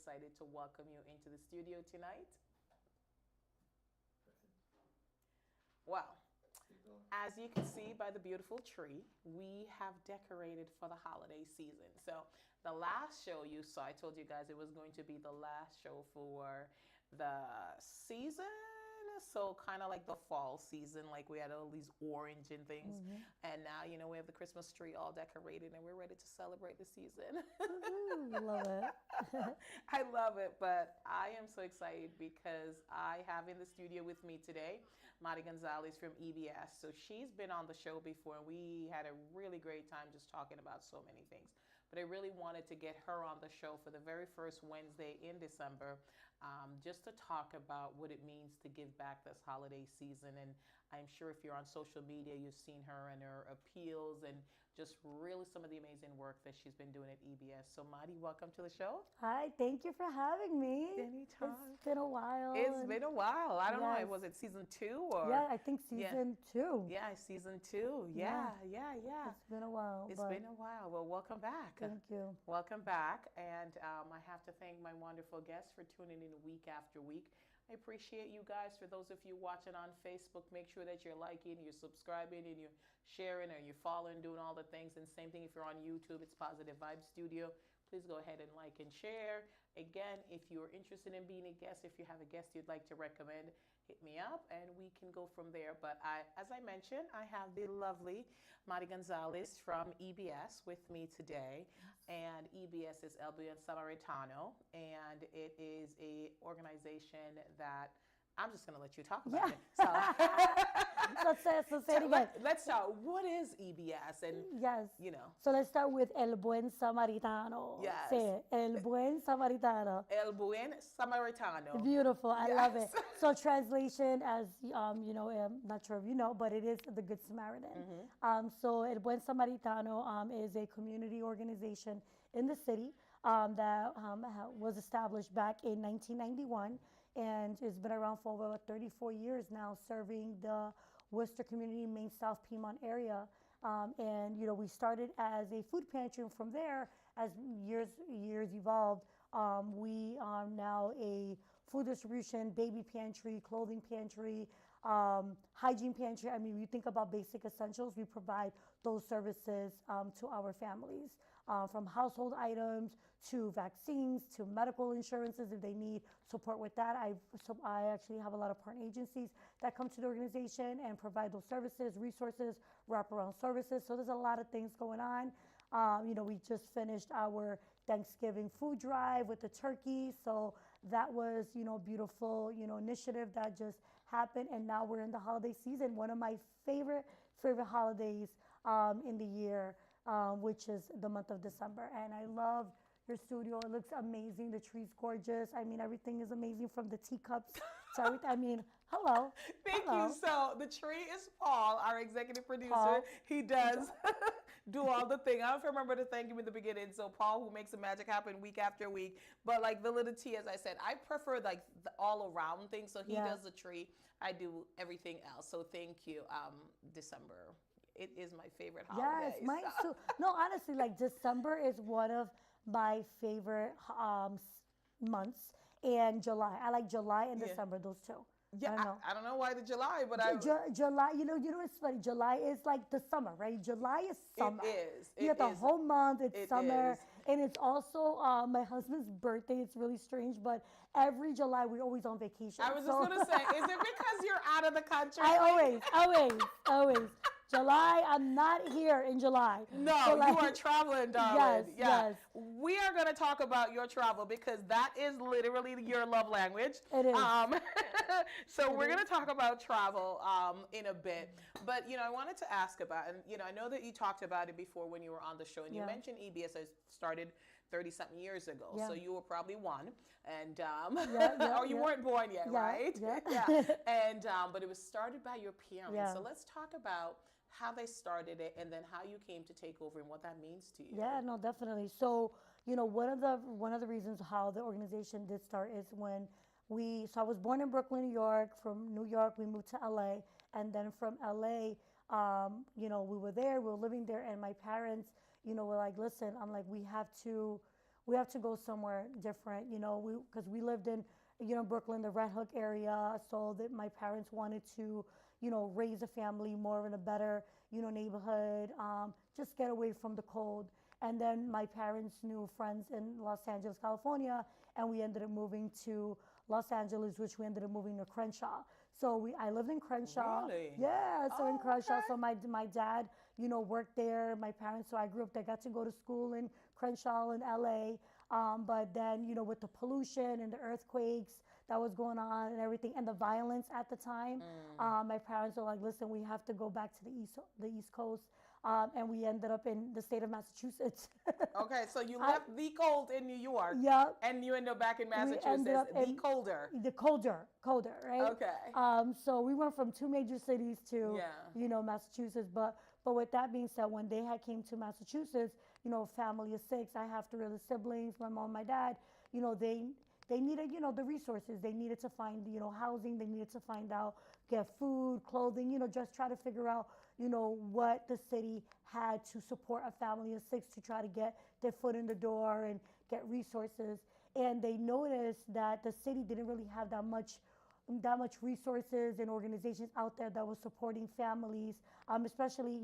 excited to welcome you into the studio tonight. Well, as you can see by the beautiful tree, we have decorated for the holiday season. So the last show you saw, I told you guys it was going to be the last show for the season. So kind of like the fall season, like we had all these orange and things. And now, we have the Christmas tree all decorated and we're ready to celebrate the season. Love it. I love it, but I am so excited because I have in the studio with me today Mari Gonzalez from EBS. So she's been on the show before and we had a really great time just talking about so many things. But I really wanted to get her on the show for the very first Wednesday in December, just to talk about what it means to give back this holiday season. And I'm sure if you're on social media, you've seen her and her appeals and just really some of the amazing work that she's been doing at EBS. So Mari, welcome to the show. Hi, thank you for having me. Anytime. It's been a while. It's been a while. I don't know. Yes. Was it season 2 or? Yeah, I think season 2. Yeah, season 2. Yeah. It's been a while. It's been a while. Well, welcome back. Thank you. Welcome back. And I have to thank my wonderful guests for tuning in week after week. I appreciate you guys. For those of you watching on Facebook, make sure that you're liking, you're subscribing, and you're sharing, or you're following, doing all the things. And same thing if you're on YouTube, it's Positive Vibe Studio. Please go ahead and like and share. Again, if you're interested in being a guest, if you have a guest you'd like to recommend, hit me up and we can go from there. But as I mentioned, I have the lovely Mari Gonzalez from EBS with me today. And EBS is Buen Samaritano, and it is a organization that I'm just going to let you talk about it. So, let's say it again. Let's start. What is EBS? And, yes. So let's start with El Buen Samaritano. Yes. Say it. El Buen Samaritano. El Buen Samaritano. Beautiful. I love it. So translation, as I'm not sure if you know, but it is the Good Samaritan. So El Buen Samaritano is a community organization in the city that was established back in 1991. And it's been around for over 34 years now, serving the Worcester community, Main South Piedmont area. And we started as a food pantry, and from there, as years evolved, we are now a food distribution, baby pantry, clothing pantry, hygiene pantry. I mean, you think about basic essentials, we provide those services to our families, from household items to vaccines to medical insurances if they need support with that. I actually have a lot of partner agencies that come to the organization and provide those services, resources, wraparound services. So there's a lot of things going on. We just finished our Thanksgiving food drive with the turkey. So that was, beautiful, initiative that just happened. And now we're in the holiday season, one of my favorite holidays in the year, which is the month of December. And I love your studio. It looks amazing. The tree's gorgeous. I mean, everything is amazing, from the teacups to everything. I mean, hello. Thank you. So the tree is Paul, our executive producer. Paul. He does do all the thing. I don't remember to thank him in the beginning. So Paul, who makes the magic happen week after week. But like the little T, as I said, I prefer like the all around thing. So he does the tree. I do everything else. So thank you. December. It is my favorite holiday. Yes, mine too. No, honestly, like December is one of my favorite months, and July. I like July and December, those two. Yeah, I don't know why the July, but July, you know what's funny? July is like the summer, right? July is summer. It is. You have the whole month, it's summer. And it's also my husband's birthday. It's really strange, but every July we're always on vacation. I was just going to say, is it because you're out of the country? Always. July, I'm not here in July. No, so you are traveling, darling. Yes. We are going to talk about your travel because that is literally your love language. It is. So we're going to talk about travel in a bit. But, I wanted to ask about, and, I know that you talked about it before when you were on the show, and you mentioned EBS started 30-something years ago. So you were probably one, and or you weren't born yet, right? Yeah. And but it was started by your parents. So let's talk about how they started it and then how you came to take over and what that means to you. Yeah, no, definitely. So, one of the reasons how the organization did start is when so I was born in Brooklyn, New York. From New York, we moved to LA, and then from LA, we were living there, and my parents, were like, listen, I'm like, we have to we have to go somewhere different, because we lived in, Brooklyn, the Red Hook area, so that my parents wanted to, raise a family more in a better, neighborhood, just get away from the cold. And then my parents knew friends in Los Angeles, California, and we ended up moving to Los Angeles, which we ended up moving to Crenshaw. So I lived in Crenshaw. Really? Yeah, so in Oh, Crenshaw. okay. So my dad, worked there. My parents, so I grew up there, got to go to school in Crenshaw in LA. But then, with the pollution and the earthquakes that was going on and everything and the violence at the time, my parents were like, listen, we have to go back to the East Coast. And we ended up in the state of Massachusetts. Okay, so you left the cold in New York. Yep. And you end up back in We ended Massachusetts, up the in colder. the colder, right? Okay. So we went from two major cities to, Yeah. Massachusetts. But with that being said, when they had came to Massachusetts, family of six, I have three other siblings, my mom, my dad, they needed, the resources. They needed to find, housing. They needed to find out, get food, clothing, just try to figure out, what the city had to support a family of six to try to get their foot in the door and get resources. And they noticed that the city didn't really have that much resources and organizations out there that was supporting families, especially,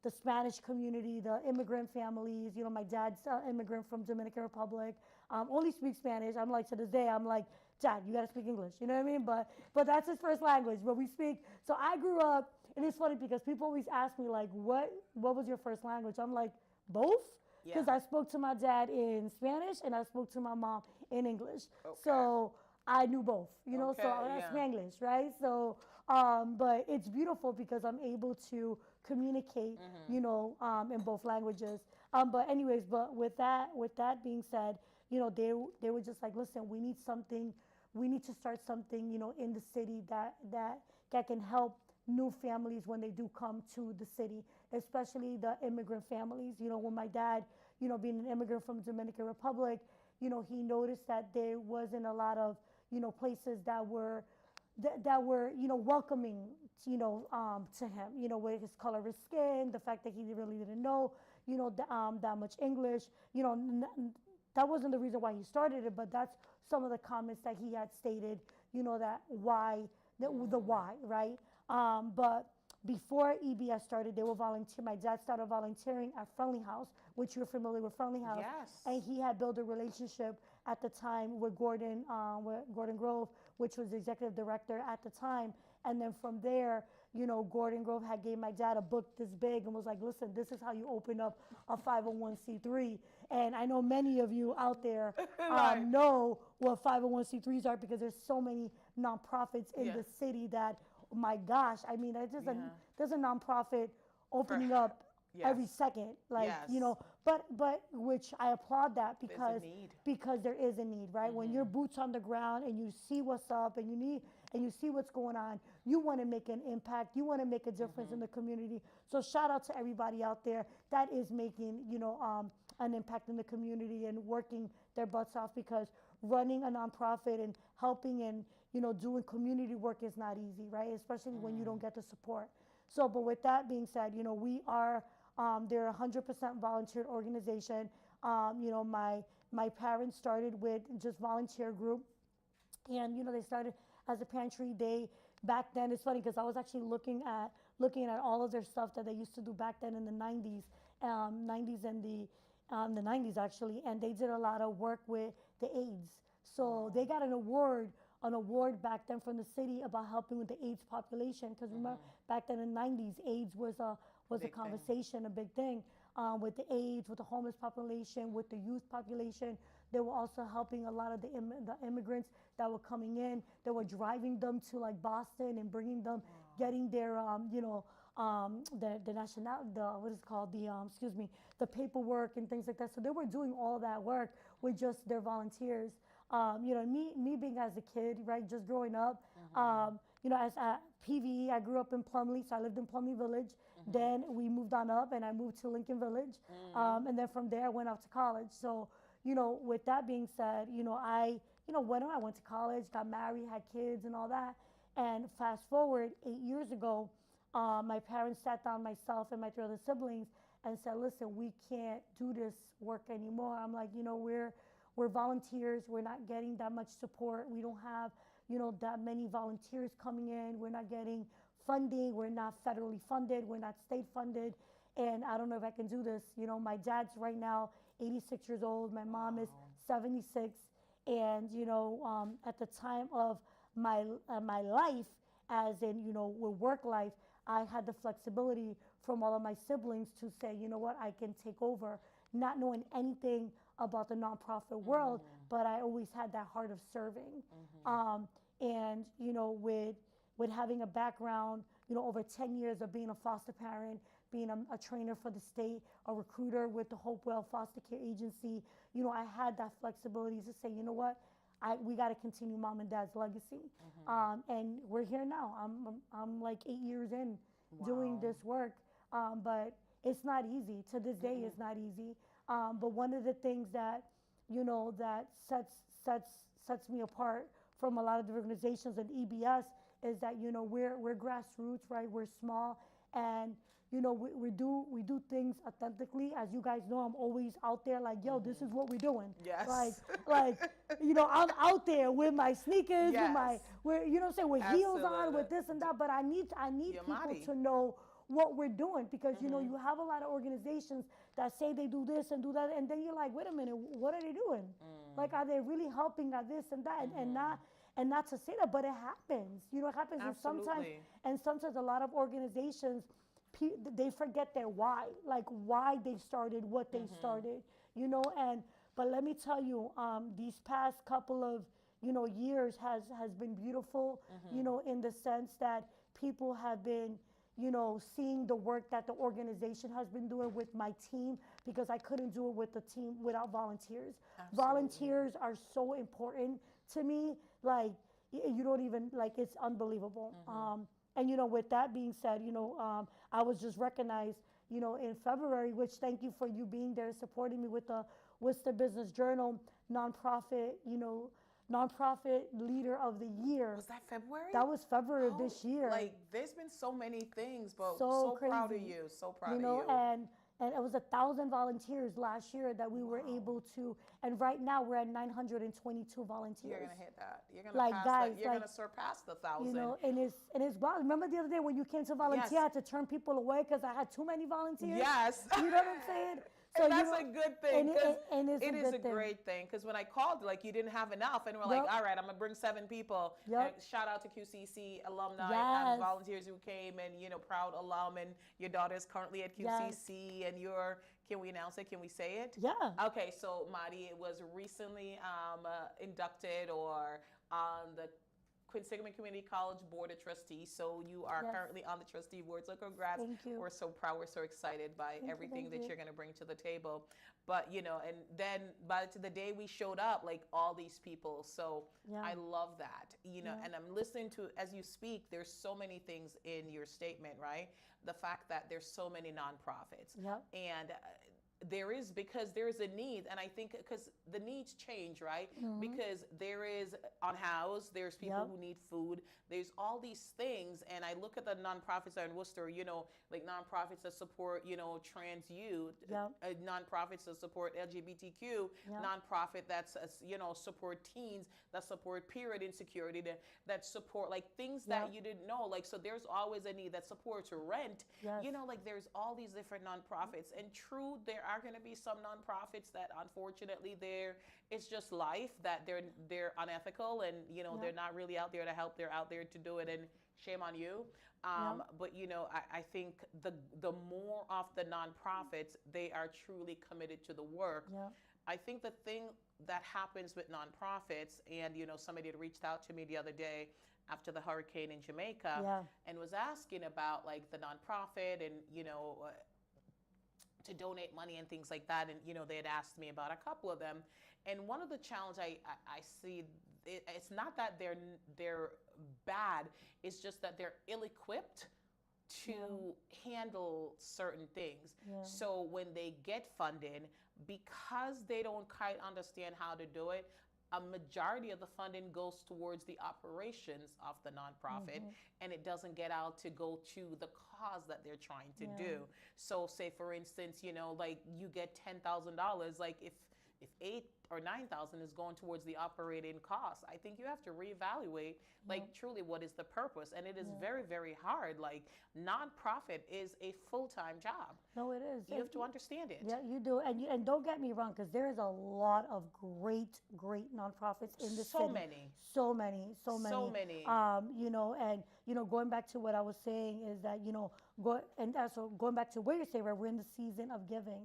the Spanish community, the immigrant families. My dad's immigrant from Dominican Republic, only speaks Spanish. I'm like, to this day, I'm like, Dad, you gotta speak English. You know what I mean? But that's his first language. But we speak. So I grew up, and it's funny because people always ask me like, what was your first language? I'm like, both, because I spoke to my dad in Spanish and I spoke to my mom in English. Okay. So I knew both, so Okay, that's Spanglish, right? So, but it's beautiful because I'm able to communicate, in both languages. But anyways, but with that being said, they were just like, listen, we need to start something, in the city that can help new families when they do come to the city, especially the immigrant families. When my dad, being an immigrant from Dominican Republic, he noticed that there wasn't a lot of, places that were welcoming, to him, with his color of his skin, the fact that he really didn't know, that much English, that wasn't the reason why he started it, but that's some of the comments that he had stated, that why, the why, right? But before EBS started, they were volunteering. My dad started volunteering at Friendly House, which you're familiar with Friendly House. Yes. And he had built a relationship at the time with Gordon Grove, which was the executive director at the time. And then from there, Gordon Grove had gave my dad a book this big and was like, listen, this is how you open up a 501c3. And I know many of you out there know what 501c3s are because there's so many nonprofits in the city that, my gosh, I mean, there's a nonprofit opening up every second, like, but which I applaud that because there is a need, right? When you're boots on the ground and you see what's up and you see what's going on, you want to make an impact, you want to make a difference in the community. So shout out to everybody out there that is making, an impact in the community and working their butts off, because running a nonprofit and helping and, doing community work is not easy, right? Especially when you don't get the support. So, but with that being said, we are, they're a 100% volunteer organization. My parents started with just volunteer group, and they started as a pantry. Back then, it's funny because I was actually looking at all of their stuff that they used to do back then in the 90s, and the 90s actually, and they did a lot of work with the AIDS. So they got an award back then from the city about helping with the AIDS population, because remember back then in the 90s, AIDS was a conversation, a big thing, with the AIDS, with the homeless population, with the youth population. They were also helping a lot of the immigrants that were coming in. They were driving them to like Boston and bringing them, getting their the national, what is it called, the paperwork and things like that. So they were doing all that work with just their volunteers. Me being as a kid, right, just growing up, as a PV, I grew up in Plumley, so I lived in Plumley Village. Then we moved on up, and I moved to Lincoln Village, and then from there I went off to college. So, with that being said, when I went to college, got married, had kids, and all that, and fast forward 8 years ago, my parents sat down, myself and my three other siblings, and said, listen, we can't do this work anymore. I'm like, we're volunteers. We're not getting that much support. We don't have, that many volunteers coming in. We're not getting funding. We're not federally funded. We're not state funded. And I don't know if I can do this. My dad's right now 86 years old. My mom is 76. And, at the time of my life, as in, with work life, I had the flexibility from all of my siblings to say, you know what, I can take over, not knowing anything about the nonprofit world, but I always had that heart of serving. And, with having a background, over 10 years of being a foster parent, being a trainer for the state, a recruiter with the Hopewell Foster Care Agency, I had that flexibility to say, you know what, we got to continue mom and dad's legacy. And we're here now. I'm like 8 years in doing this work, but it's not easy. To this day, it's not easy. But one of the things that, that sets me apart from a lot of the organizations and EBS is that, we're grassroots, right? We're small, and we do things authentically. As you guys know, I'm always out there like, yo, this is what we're doing. Yes. Like, I'm out there with my sneakers, yes. with with heels on, with this and that. But I need people to know what we're doing, because you have a lot of organizations that say they do this and do that, and then you're like, wait a minute, what are they doing? Like, are they really helping at this and that? And not to say that, but it happens. It happens. Absolutely. And sometimes a lot of organizations, they forget their why, like why they started what they started, but let me tell you, these past couple of, years has been beautiful, in the sense that people have been, seeing the work that the organization has been doing with my team, because I couldn't do it with the team without volunteers. Absolutely. Volunteers are so important to me. Like, you don't even, like, it's unbelievable. And, with that being said, I was just recognized, in February, which thank you for you being there, supporting me with the Worcester Business Journal nonprofit leader of the year. Was that February? That was February of this year. Like, there's been so many things, but so proud of you. So proud of you. And it was 1,000 volunteers last year that we were able to, and right now we're at 922 volunteers. You're gonna hit that. You're gonna pass that. You're gonna surpass the 1,000. And it's wild. Remember the other day when you came to volunteer, I had to turn people away because I had too many volunteers? Yes. You know what I'm saying? So and that's a good thing. And it is a great thing. Because when I called, like, you didn't have enough, and we're like, all right, I'm gonna bring 7 people. And shout out to QCC alumni and volunteers who came, and proud alum, and your daughter is currently at QCC, and you're. Can we announce it? Can we say it? Yeah. Okay, so Mari was recently inducted or on the Quincy Community College Board of Trustees. So you are currently on the trustee board. So congrats. Thank you. We're so proud. We're so excited by everything that you're going to bring to the table. But, and then by the day we showed up, like, all these people. So I love that, and I'm listening to, as you speak, there's so many things in your statement, right? The fact that there's so many nonprofits. And because there is a need, and I think because the needs change, right? Because there is unhoused, there's people who need food, there's all these things, and I look at the nonprofits that are in Worcester, like nonprofits that support, trans youth, nonprofits that support LGBTQ, nonprofit that's, support teens, that support period insecurity, that support, like, things that you didn't know, like, so there's always a need that supports rent, like, there's all these different nonprofits, and true, there are going to be some nonprofits that unfortunately it's just life, that they're unethical, and they're not really out there to help, they're out there to do it, and shame on you. But I think the more of the nonprofits, they are truly committed to the work. I think the thing that happens with nonprofits, and somebody had reached out to me the other day after the hurricane in Jamaica, and was asking about, like, the nonprofit, and to donate money and things like that, and they had asked me about a couple of them, and one of the challenge I see, it's not that they're bad, it's just that they're ill-equipped to handle certain things. So when they get funding, because they don't quite understand how to do it, a majority of the funding goes towards the operations of the nonprofit, and it doesn't get out to go to the cause that they're trying to do. So say for instance, like you get $10,000, like if 8 or 9,000 is going towards the operating costs, I think you have to reevaluate like truly what is the purpose. And it is very, very hard. Like nonprofit is a full-time job. No, it is. You have to understand it. Yeah, you do. And don't get me wrong, because there is a lot of great nonprofits in the city. So many. So many. So many. Going back to what I was saying is that, and also going back to what you're saying, right, we're in the season of giving,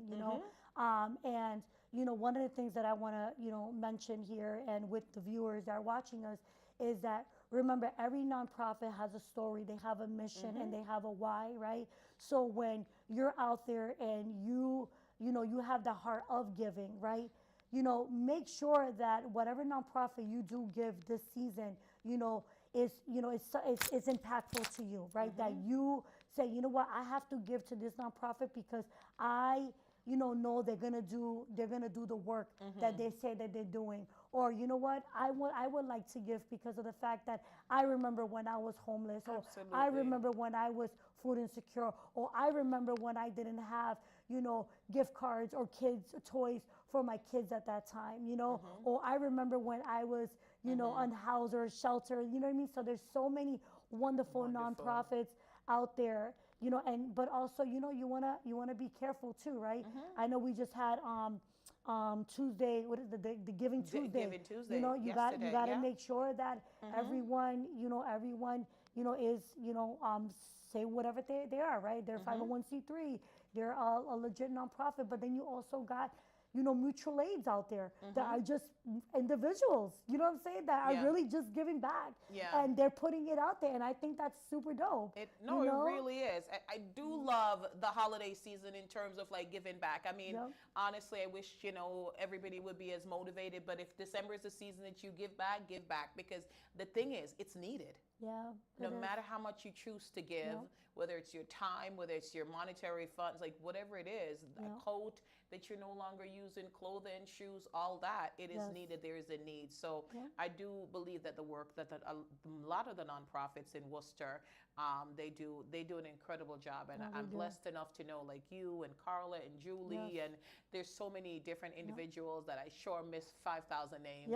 and one of the things that I want to, mention here and with the viewers that are watching us is that remember every nonprofit has a story, they have a mission, and they have a why, right? So when you're out there and you have the heart of giving, right? Make sure that whatever nonprofit you do give this season, is it's impactful to you, right? That you say, you know what, I have to give to this nonprofit because I know they're gonna do the work that they say that they're doing. Or you know what, I would like to give because of the fact that I remember when I was homeless, or I remember when I was food insecure, or I remember when I didn't have gift cards or kids toys for my kids at that time, or I remember when I was unhoused or sheltered, you know what I mean? So there's so many wonderful nonprofits out there. But also, you wanna be careful too, right? I know we just had Tuesday, what is the Giving Tuesday? Giving Tuesday. You got to make sure that everyone is say whatever they are, right? They're 501c3, they're a legit nonprofit, but then you also got mutual aids out there that are just individuals, you know what I'm saying, that are really just giving back. And they're putting it out there, and I think that's super dope. It really is. I do love the holiday season in terms of like giving back. I mean, honestly, I wish, everybody would be as motivated, but if December is the season that you give back, because the thing is, it's needed. No matter how much you choose to give, whether it's your time, whether it's your monetary funds, like whatever it is, a coat that you're no longer using, clothing, shoes, all that, it is needed. There is a need. So I do believe that the work that a lot of the nonprofits in Worcester, they do an incredible job. And I'm blessed enough to know like you and Carla and Julie, and there's so many different individuals that I sure miss 5,000 names.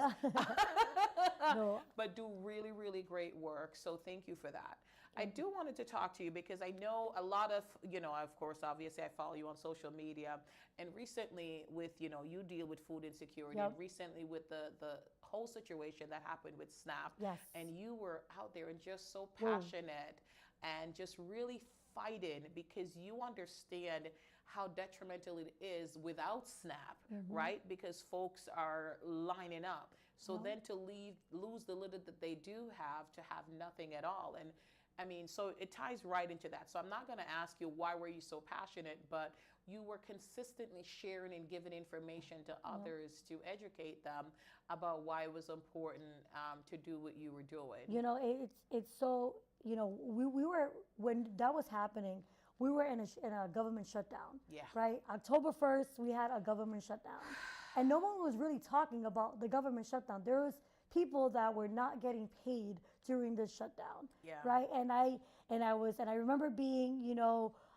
But do really, really great work. So thank you for that. I do wanted to talk to you because I know a lot of, of course, obviously I follow you on social media, and recently with, you deal with food insecurity, and recently with the whole situation that happened with SNAP, and you were out there and just so passionate and just really fighting because you understand how detrimental it is without SNAP, right? Because folks are lining up. So then to lose the little that they do have, to have nothing at all. And I mean, so it ties right into that. So I'm not going to ask you why were you so passionate, but you were consistently sharing and giving information to others to educate them about why it was important to do what you were doing. It's so, we were, when that was happening, we were in a government shutdown, right? October 1st, we had a government shutdown. And no one was really talking about the government shutdown. There was people that were not getting paid during this shutdown, right? And I remember being,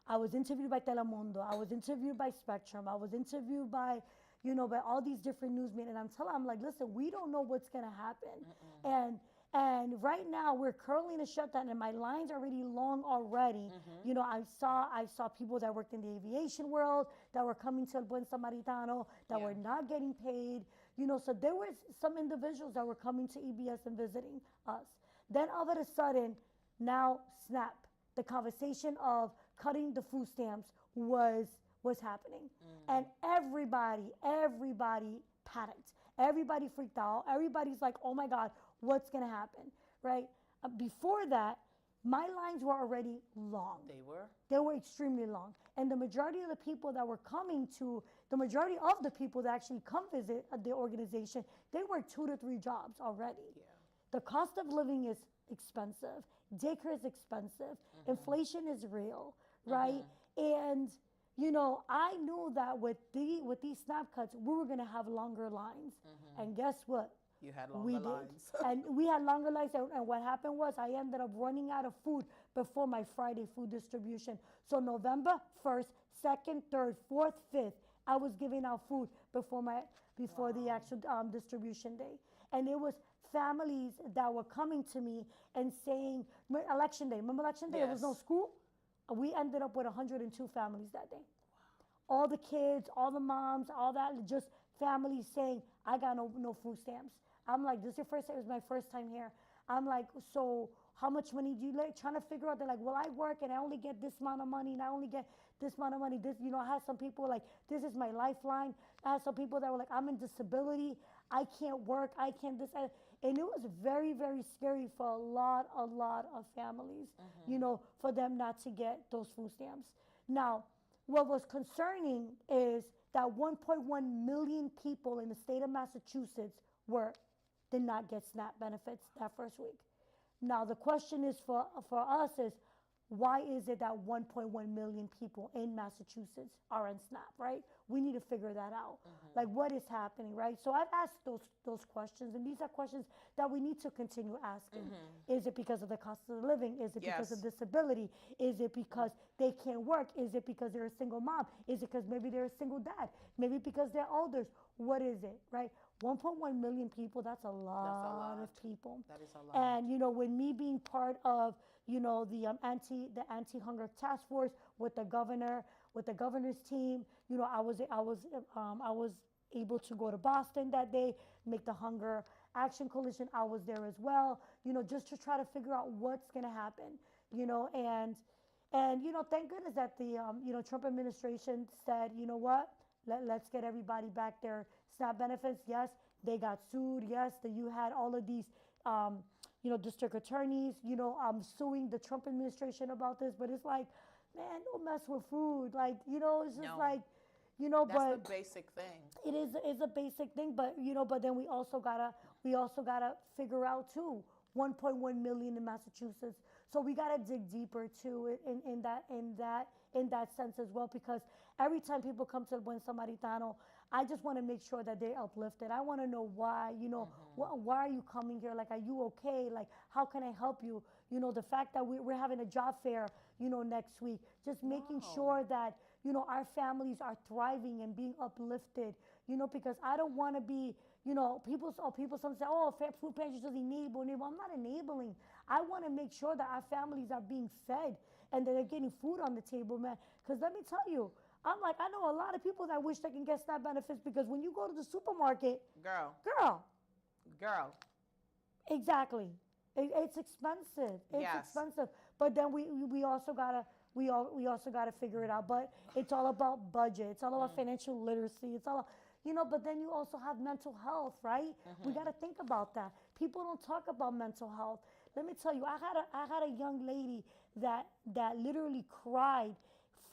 I was interviewed by Telemundo, I was interviewed by Spectrum, I was interviewed by, by all these different newsmen, and I'm like, listen, we don't know what's gonna happen, and right now we're currently in a shutdown, and my line's already long already. I saw people that worked in the aviation world that were coming to Buen Samaritano that were not getting paid. So there were some individuals that were coming to EBS and visiting us. Then all of a sudden, now SNAP, the conversation of cutting the food stamps was happening. And everybody panicked. Everybody freaked out. Everybody's like, oh my God, what's gonna happen, right? Before that, my lines were already long. They were extremely long. And the majority of the people that were coming to, the majority of the people that actually come visit the organization, they work 2 to 3 jobs already. The cost of living is expensive. Daycare is expensive. Inflation is real, right? And, I knew that with these SNAP cuts, we were gonna have longer lines. And guess what? You had We longer did. lines. And we had longer lines. And what happened was I ended up running out of food before my Friday food distribution. So November 1st, 2nd, 3rd, 4th, 5th, I was giving out food before the actual distribution day. And it was families that were coming to me and saying, election day, remember election day? There was no Yes. school. We ended up with 102 families that day. All the kids, all the moms, all that, just families saying, I got no food stamps. I'm like, this is your first time? It was my first time here. I'm like, so how much money do you like? Trying to figure out, they're like, well, I work and I only get this amount of money and I only get this amount of money. This, I had some people like, this is my lifeline. I had some people that were like, I'm in disability. I can't work. I can't this. And it was very, very scary for a lot of families, for them not to get those food stamps. Now, what was concerning is that 1.1 million people in the state of Massachusetts did not get SNAP benefits that first week. Now the question is for us is, why is it that 1.1 million people in Massachusetts are on SNAP, right? We need to figure that out. Like, what is happening, right? So I've asked those questions, and these are questions that we need to continue asking. Is it because of the cost of living? Is it because of disability? Is it because they can't work? Is it because they're a single mom? Is it because maybe they're a single dad? Maybe because they're elders? What is it, right? 1.1 million people, that's a lot of people. That is a lot. And, with me being part of, the anti-hunger task force with the governor, with the governor's team, I was able to go to Boston that day, make the Hunger Action Coalition. I was there as well, just to try to figure out what's going to happen, and thank goodness that the, Trump administration said, you know what, let's get everybody back their SNAP benefits. Yes, they got sued. Yes, you had all of these, district attorneys, suing the Trump administration about this. But it's like, man, don't mess with food. Like, it's just like, That's but the basic thing. it is a basic thing. But but then we also gotta figure out too, 1.1 million in Massachusetts. So we gotta dig deeper too in that sense as well, because every time people come to Buen Samaritano, I just want to make sure that they're uplifted. I want to know why, why are you coming here? Like, are you okay? Like, how can I help you? The fact that we're having a job fair, next week, just making sure that, our families are thriving and being uplifted, because I don't want to be, people some say, oh, food pantries just enable. I'm not enabling. I want to make sure that our families are being fed and that they're getting food on the table, man. Because let me tell you, I know a lot of people that wish they can get SNAP benefits, because when you go to the supermarket, Girl. exactly, it's expensive. It's expensive. But then we also gotta figure it out. But it's all about budget. It's all about financial literacy. It's all, But then you also have mental health, right? We gotta think about that. People don't talk about mental health. Let me tell you, I had a young lady that literally cried,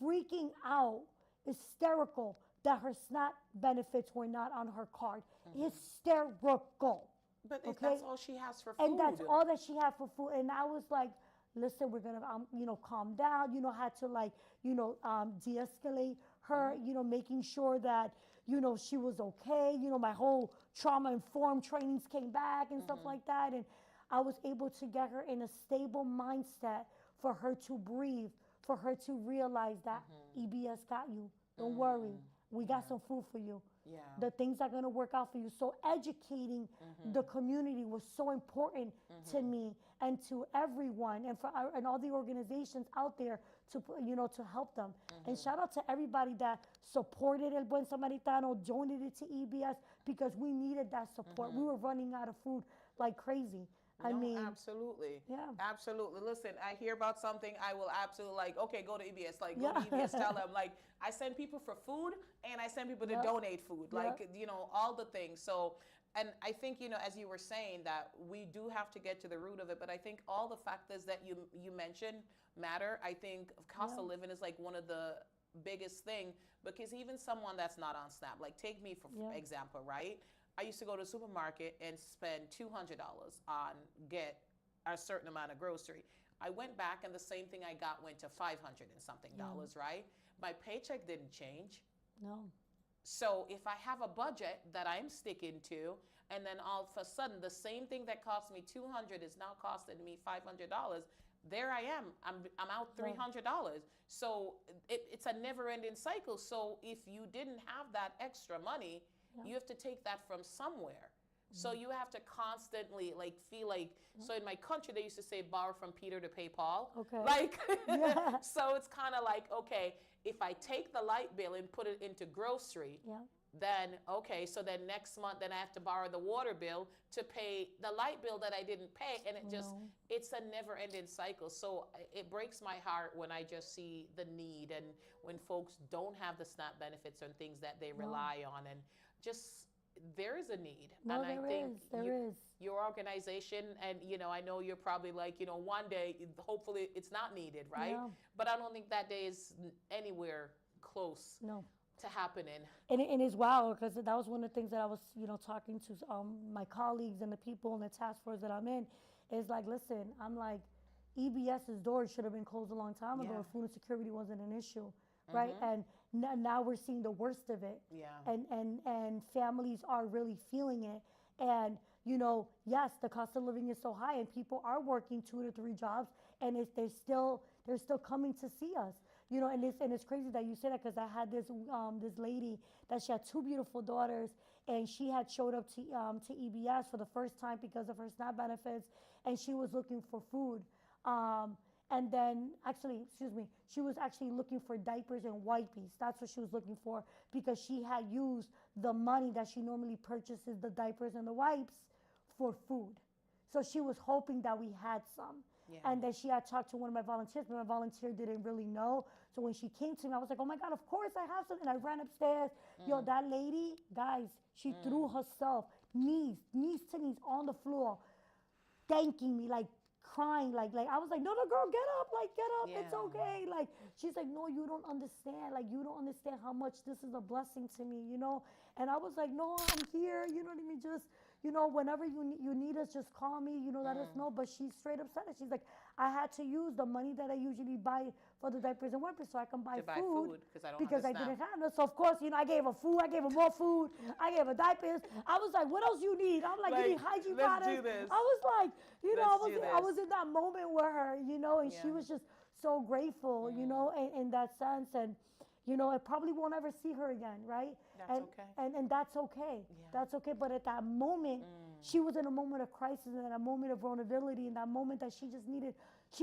freaking out, hysterical, that her SNAP benefits were not on her card. Hysterical. But okay? that's all she has for food. And that's all that she had for food. And I was like, listen, we're gonna, calm down. Had to de-escalate her. Making sure that she was okay. My whole trauma-informed trainings came back and stuff like that. And I was able to get her in a stable mindset for her to breathe, for her to realize that EBS got you. Don't worry. We got some food for you. Yeah. The things are going to work out for you. So educating the community was so important to me and to everyone, and all the organizations out there to help them. And shout out to everybody that supported El Buen Samaritano, donated to EBS, because we needed that support. We were running out of food like crazy. I mean, absolutely. Yeah. Absolutely. Listen, I hear about something, I will absolutely okay, go to EBS. Like, go to EBS, tell them. Like, I send people for food and I send people to donate food. Like, all the things. So, and I think, as you were saying, that we do have to get to the root of it. But I think all the factors that you mentioned matter. I think cost of living is like one of the biggest thing, because even someone that's not on SNAP, like take me for example, right? I used to go to the supermarket and spend $200 on get a certain amount of grocery. I went back and the same thing I got went to $500 and something dollars, right? My paycheck didn't change. No. So if I have a budget that I'm sticking to, and then all of a sudden the same thing that cost me $200 is now costing me $500, there I am. I'm out $300. So it's a never-ending cycle. So if you didn't have that extra money, you have to take that from somewhere. So you have to constantly like feel like, so in my country they used to say borrow from Peter to pay Paul. Okay. Like, so it's kind of like, okay, if I take the light bill and put it into grocery, then okay, so then next month then I have to borrow the water bill to pay the light bill that I didn't pay, and it just it's a never-ending cycle. So it breaks my heart when I just see the need and when folks don't have the SNAP benefits and things that they rely on, and just there is a need. No, and I think there is. Your organization, and I know you're probably like, one day hopefully it's not needed, right? Yeah. But I don't think that day is anywhere close to happening. And it's wild because that was one of the things that I was, talking to my colleagues and the people in the task force that I'm in. Is like, listen, I'm like, EBS's doors should have been closed a long time ago if food insecurity wasn't an issue, right? And now we're seeing the worst of it. Yeah. And families are really feeling it. And yes, the cost of living is so high, and people are working 2 to 3 jobs, and they're still coming to see us. And it's crazy that you say that, because I had this lady that she had 2 beautiful daughters, and she had showed up to EBS for the first time because of her SNAP benefits, and she was looking for food. And then, she was actually looking for diapers and wipes. That's what she was looking for, because she had used the money that she normally purchases the diapers and the wipes for food. So she was hoping that we had some. Yeah. And then she had talked to one of my volunteers, but my volunteer didn't really know. So when she came to me, I was like, oh my God, of course I have some. And I ran upstairs. Yo, that lady, guys, she threw herself, knees to knees on the floor, thanking me, like crying, like I was like, no, girl, get up, it's okay. Like, she's like, no, you don't understand. Like, you don't understand how much this is a blessing to me, And I was like, no, I'm here, you know what I mean? Just, whenever you need us, just call me, let us know. But she's straight up said it. She's like, I had to use the money that I usually buy for the diapers and wipes so I can buy food because I didn't have no. So of course, I gave her food, I gave her more food, I gave her diapers. I was like, what else you need? I'm like, you need hygiene products. Do this. I was like, I was in that moment with her, and she was just so grateful, in that sense. And I probably won't ever see her again, right? That's okay. And that's okay. Yeah. That's okay. But at that moment, she was in a moment of crisis and a moment of vulnerability, in that moment that she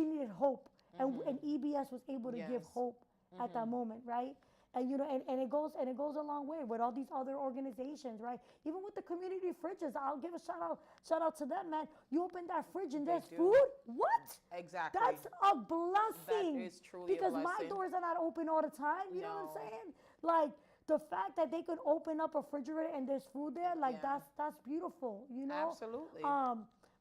needed hope. And EBS was able to give hope at that moment, right? And and it goes a long way with all these other organizations, right? Even with the community fridges, I'll give a shout out to them, man. You open that fridge and there's food. What? Exactly. That's a blessing. That is truly because a blessing. My doors are not open all the time. You know what I'm saying? Like, the fact that they could open up a refrigerator and there's food there, like that's beautiful. Absolutely.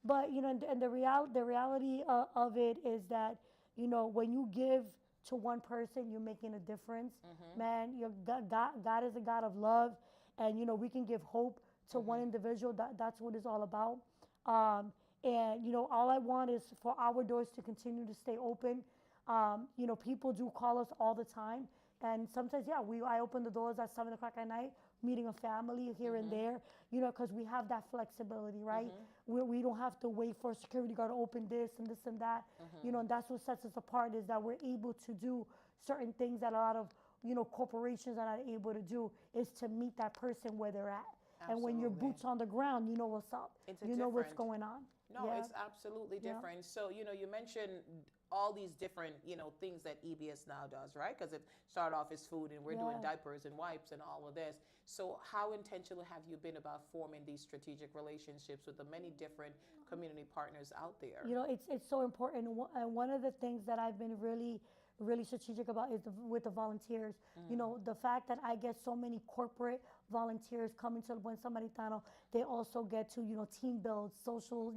But and the reality of it is that when you give to one person, you're making a difference. Man, God is a God of love, and we can give hope to one individual. That's what it's all about. And all I want is for our doors to continue to stay open. People do call us all the time, and sometimes I open the doors at 7 o'clock at night, meeting a family here and there, because we have that flexibility, right? We don't have to wait for a security guard to open this and that, and that's what sets us apart, is that we're able to do certain things that a lot of, corporations are not able to do, is to meet that person where they're at. Absolutely. And when your boots on the ground, you know what's up. You know what's going on. No, it's absolutely different. So, you mentioned all these different, things that EBS now does, right? Because it started off as food, and we're doing diapers and wipes and all of this. So how intentional have you been about forming these strategic relationships with the many different community partners out there? It's so important. And one of the things that I've been really strategic about is with the volunteers. The fact that I get so many corporate volunteers coming to Buen Samaritano, they also get to, team build, social,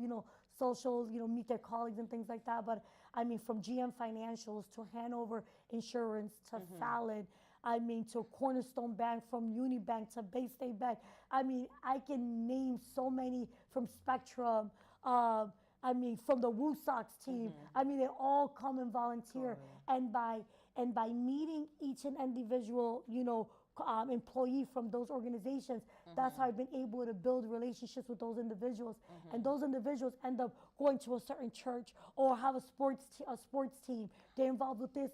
meet their colleagues and things like that. But I mean, from GM Financials to Hanover Insurance to Fallon, I mean, to Cornerstone Bank, from Unibank to Bay State Bank. I mean, I can name so many, from Spectrum, I mean, from the Woo Sox team. I mean, they all come and volunteer. And by meeting each and individual, employee from those organizations. That's how I've been able to build relationships with those individuals, and those individuals end up going to a certain church or have a sports team. They're involved with this.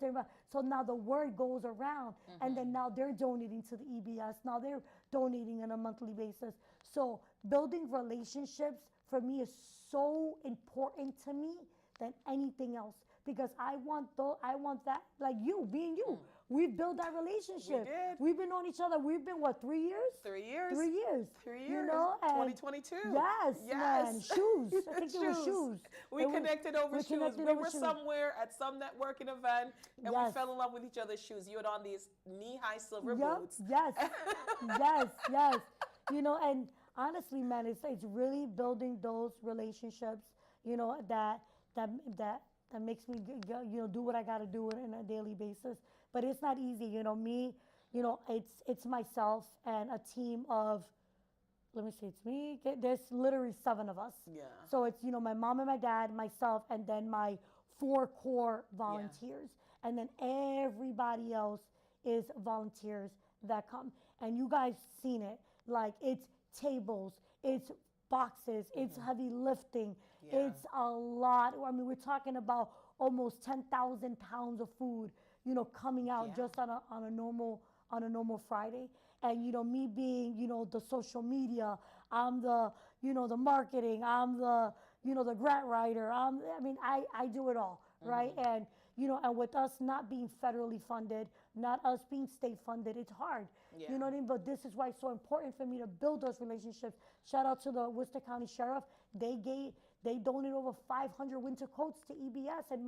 So now the word goes around, and then now they're donating to the EBS. Now they're donating on a monthly basis. So building relationships for me is so important to me than anything else, because I want that, like you, being you. We've built that relationship. We did. We've been on each other. We've been, what, 3 years? 3 years. 3 years. 3 years. You know, and 2022. Yes, man. Shoes. I think it was shoes. We connected over shoes. We were shoes. somewhere at some networking event, and we fell in love with each other's shoes. You had on these knee-high silver boots. Yes. Yes. You know, and honestly, man, it's really building those relationships, you know, that makes me, you know, do what I got to do on a daily basis. But it's not easy, you know. Me, you know, it's myself and a team of, let me see, it's me. There's literally 7 of us. Yeah. So it's, you know, my mom and my dad, myself, and then my 4 core volunteers. And then everybody else is volunteers that come. And you guys seen it. Like, it's tables, it's boxes, it's heavy lifting. Yeah. It's a lot. I mean, we're talking about almost 10,000 pounds of food, you know, coming out just on a normal Friday. And, you know, me being, you know, the social media, I'm the, you know, the marketing, I'm the, you know, the grant writer. I do it all, right? And, you know, and with us not being federally funded, not us being state funded, it's hard. Yeah. You know what I mean? But this is why it's so important for me to build those relationships. Shout out to the Worcester County Sheriff. They donated over 500 winter coats to EBS, and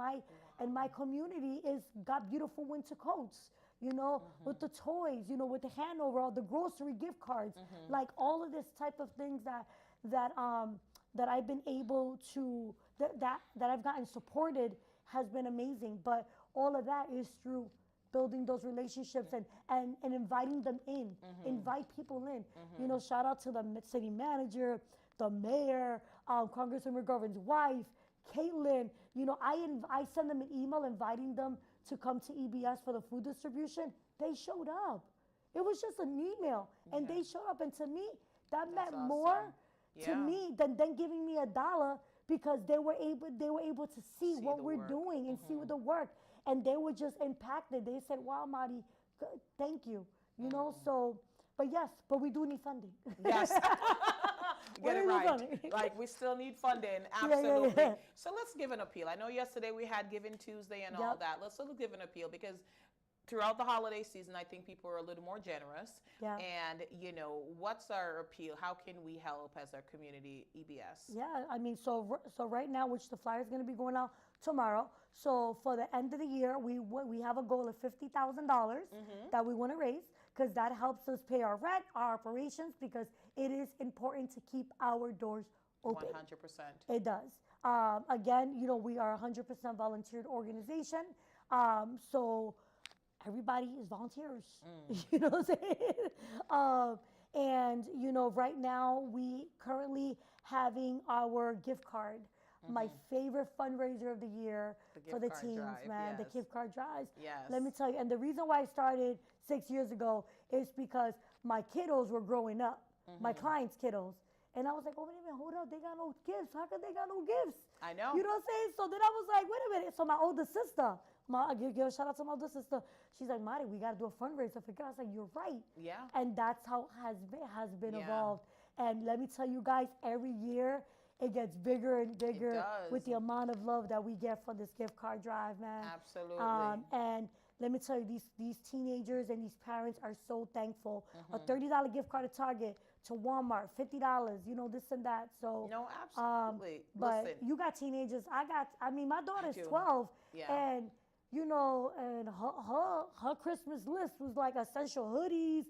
my community got beautiful winter coats. You know, with the toys, you know, with the handover, all the grocery gift cards, like all of this type of things that I've been able to that I've gotten supported has been amazing. But all of that is through building those relationships and inviting them in, invite people in. You know, shout out to the city manager, the mayor, Congressman McGovern's wife, Caitlin. You know, I send them an email inviting them to come to EBS for the food distribution. They showed up. It was just an email, and they showed up. And to me, that meant awesome. more to me than giving me $1, because they were able to see what we're doing and see the work. And they were just impacted. They said, wow, Mari, thank you. You know, so, but we do need funding. Yes. Get it right. Like, we still need funding. Absolutely. Yeah. So let's give an appeal. I know yesterday we had Giving Tuesday and all that. Let's give an appeal, because throughout the holiday season, I think people are a little more generous. Yeah. And, you know, what's our appeal? How can we help as our community, EBS? Yeah, I mean, so right now, which the flyer is going to be going out tomorrow. So for the end of the year, we have a goal of $50,000 that we want to raise, because that helps us pay our rent, our operations, because it is important to keep our doors open. 100%. It does. Again, you know, we are a 100% volunteered organization. So everybody is volunteers. You know what I'm saying? And, you know, right now we currently having our gift card. My favorite fundraiser of the year for the teams, drive, man. yes. The gift card drives. Yes. Let me tell you, and the reason why I started 6 years ago is because my kiddos were growing up, my clients' kiddos. And I was like, oh, wait a minute, hold up, they got no gifts. How could they got no gifts? I know. You know what I'm saying? So then I was like, wait a minute. So my older sister, I give a shout out to my older sister. She's like, Mari, we got to do a fundraiser for girls. I was like, you're right. Yeah. And that's how has been evolved. And let me tell you guys, every year it gets bigger and bigger with the amount of love that we get from this gift card drive, man. Absolutely. And let me tell you, these teenagers and these parents are so thankful. A $30 gift card at Target, to Walmart, $50, you know, this and that. So no, absolutely. But listen, you got teenagers. I mean, my daughter's 12, and you know, and her Christmas list was like essential hoodies,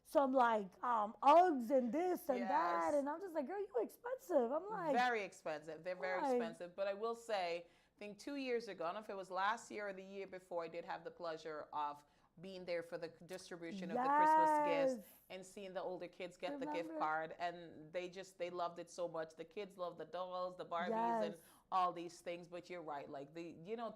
some like Uggs and this and that, and I'm just like, girl, you expensive. I'm like, very expensive. They're very expensive. But I will say, I think 2 years ago, I don't know if it was last year or the year before, I did have the pleasure of being there for the distribution of the Christmas gifts and seeing the older kids get the gift card, and they loved it so much. The kids love the dolls, the Barbies, and all these things. But you're right, like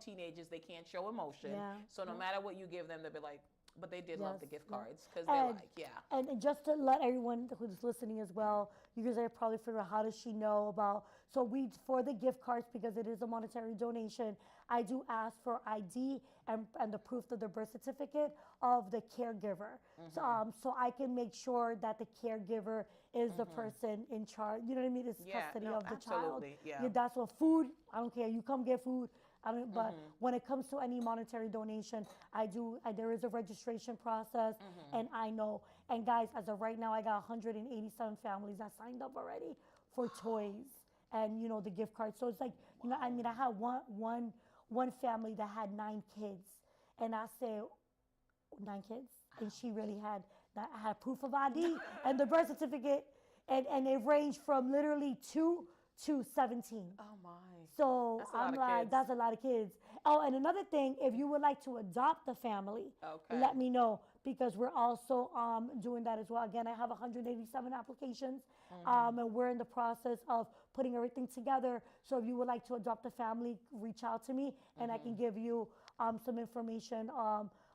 teenagers, they can't show emotion. So no matter what you give them, they'll be like, But they did love the gift yeah. cards because they're And, like, yeah. and just to let everyone who's listening as well, you guys are probably figuring out how does she know about. So we for the gift cards because it is a monetary donation. I do ask for ID and the proof of the birth certificate of the caregiver, so I can make sure that the caregiver is the person in charge. You know what I mean? It's Yeah, custody no, of the child. absolutely, yeah. That's what food. I don't care. You come get food. I mean, but when it comes to any monetary donation, there is a registration process, and I know. And guys, as of right now, I got 187 families that signed up already for toys and the gift cards. So it's like I mean, I had one family that had 9 kids, and I said 9 kids, and she really had proof of ID and the birth certificate, and it ranged from literally 2 to 17. Oh my. So That's a I'm lot of like, kids. that's a lot of kids. Oh, and another thing, if you would like to adopt a family, Okay. let me know because we're also doing that as well. Again, I have 187 applications, and we're in the process of putting everything together. So if you would like to adopt a family, reach out to me, and I can give you some information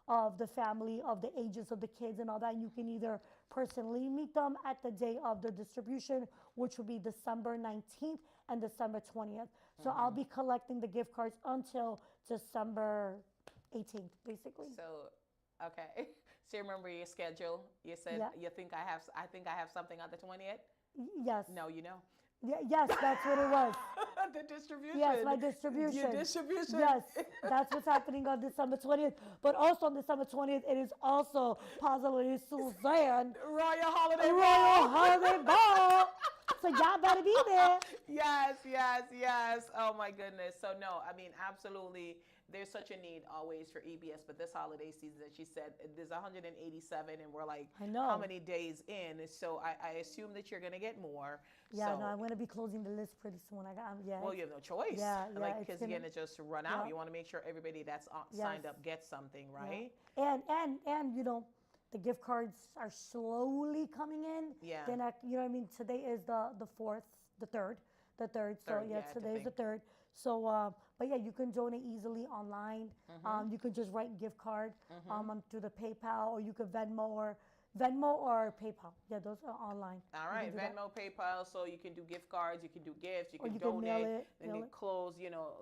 of the family, of the ages of the kids and all that. And you can either personally meet them at the day of the distribution, which will be December 19th and December 20th. So I'll be collecting the gift cards until December 18th, basically. So, okay. So you remember your schedule? You said Yeah. you think I think I have something on the 20th? Yes. No, you know. Yes, that's what it was. The distribution. Yes, my distribution. Your distribution. Yes, that's what's happening on December 20th. But also on December 20th, it is also possibly Suzanne Royal Holiday Royal Ball. Holiday Ball. So y'all better be there. Yes. Oh my goodness. So no, I mean, absolutely. There's such a need always for EBS, but this holiday season, as she said, there's 187, and we're like, I know. how many days in? So I assume that you're gonna get more. Yeah, so, no, I'm gonna be closing the list pretty soon. Well, you have no choice. Yeah, Like, it's because you're gonna just run out. Yeah. You want to make sure everybody that's signed up gets something, right? And the gift cards are slowly coming in. Yeah. Then I mean, today is the 4th, the 3rd. So Third, yeah, I today is the think. 3rd. So but yeah, you can donate easily online. You can just write gift card through the PayPal, or you could Venmo or PayPal. Yeah, those are online. All You right, can do that. Venmo, PayPal, so you can do gift cards, you can do gifts, you Or can you can mail donate, it, and mail you it. close,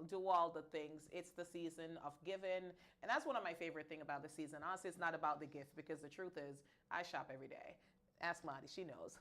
do all the things. It's the season of giving, and that's one of my favorite thing about the season. Honestly, it's not about the gift because the truth is, I shop every day. Ask Mari, she knows.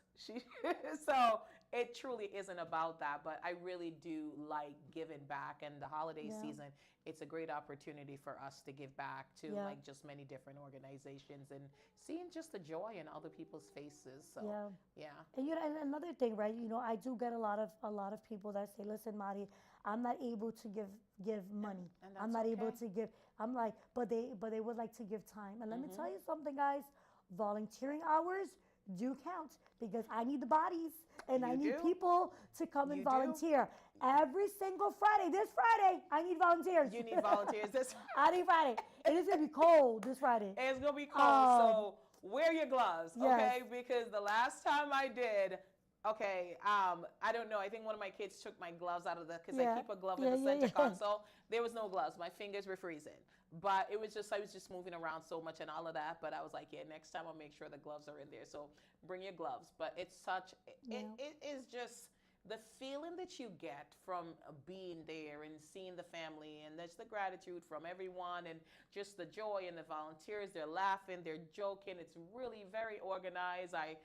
So it truly isn't about that, but I really do like giving back, and the holiday Yeah. season, it's a great opportunity for us to give back to Yeah. like just many different organizations and seeing just the joy in other people's faces. So Yeah. yeah. And and another thing, right? I do get a lot of people that say, "Listen, Mari, I'm not able to give money. and I'm that's not able okay. to give." I'm like, but they would like to give time. And let me tell you something, guys. Volunteering hours do count because I need the bodies and I You need do. people to come and You do. volunteer every single Friday. This Friday, I need volunteers. You need volunteers. I need Friday. It is gonna be cold this Friday. It's gonna be cold, so wear your gloves, Yes. okay? Because the last time I did, okay, I don't know. I think one of my kids took my gloves out of because I Yeah. keep a glove Yeah, in the yeah, center yeah. console. There was no gloves. My fingers were freezing. But I was just moving around so much and all of that. But I was like, yeah, next time I'll make sure the gloves are in there. So bring your gloves. But it's such, it is just the feeling that you get from being there and seeing the family, and there's the gratitude from everyone, and just the joy, and the volunteers, they're laughing, they're joking. It's really very organized. I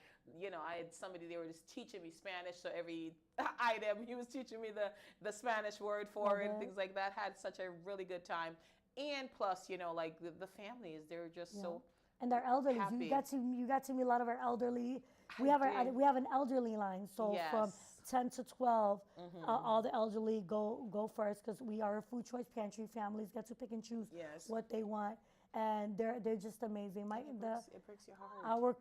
had somebody there who was teaching me Spanish, so every item he was teaching me the Spanish word for it and things like that. Had such a really good time. And plus, like the families, they're just so And our elderly, happy. you got to meet a lot of our elderly. We I have did. we have an elderly line, so from Yes. 10 to 12, all the elderly go first because we are a food choice pantry. Families get to pick and choose Yes. what they want, and they're just amazing. It breaks your heart.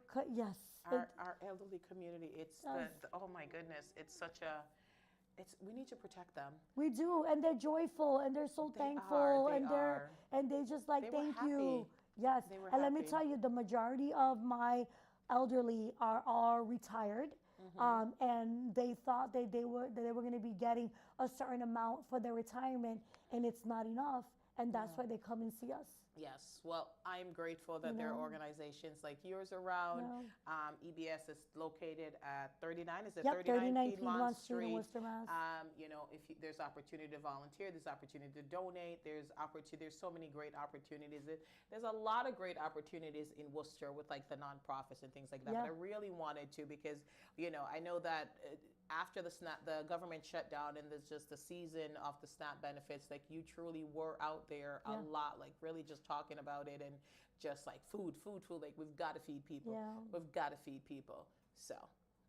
Our elderly community, it's oh my goodness, it's such a, we need to protect them. we do, and they're joyful, and they're so They thankful, are, and they just like They were thank you. happy. Yes, They were and let me happy. tell you, the majority of my elderly are retired. And they thought they were going to be getting a certain amount for their retirement, and it's not enough, and that's why they come and see us. Yes. Well, I'm grateful that You there are know? organizations like yours around. Yeah. EBS is located at 39, is it Yep, 39 39 Piedmont Piedmont Street in Street? Worcester, Mass. If you, there's opportunity to volunteer, there's opportunity to donate, there's opportunity, there's so many great opportunities. There's a lot of great opportunities in Worcester with like the nonprofits and things like that. Yeah. But I really wanted to because, I know that after the government shutdown and there's just the season of the SNAP benefits, like you truly were out there a Yeah. lot, like really just talking about it and just like food, like we've got to feed people. Yeah. We've got to feed people. So,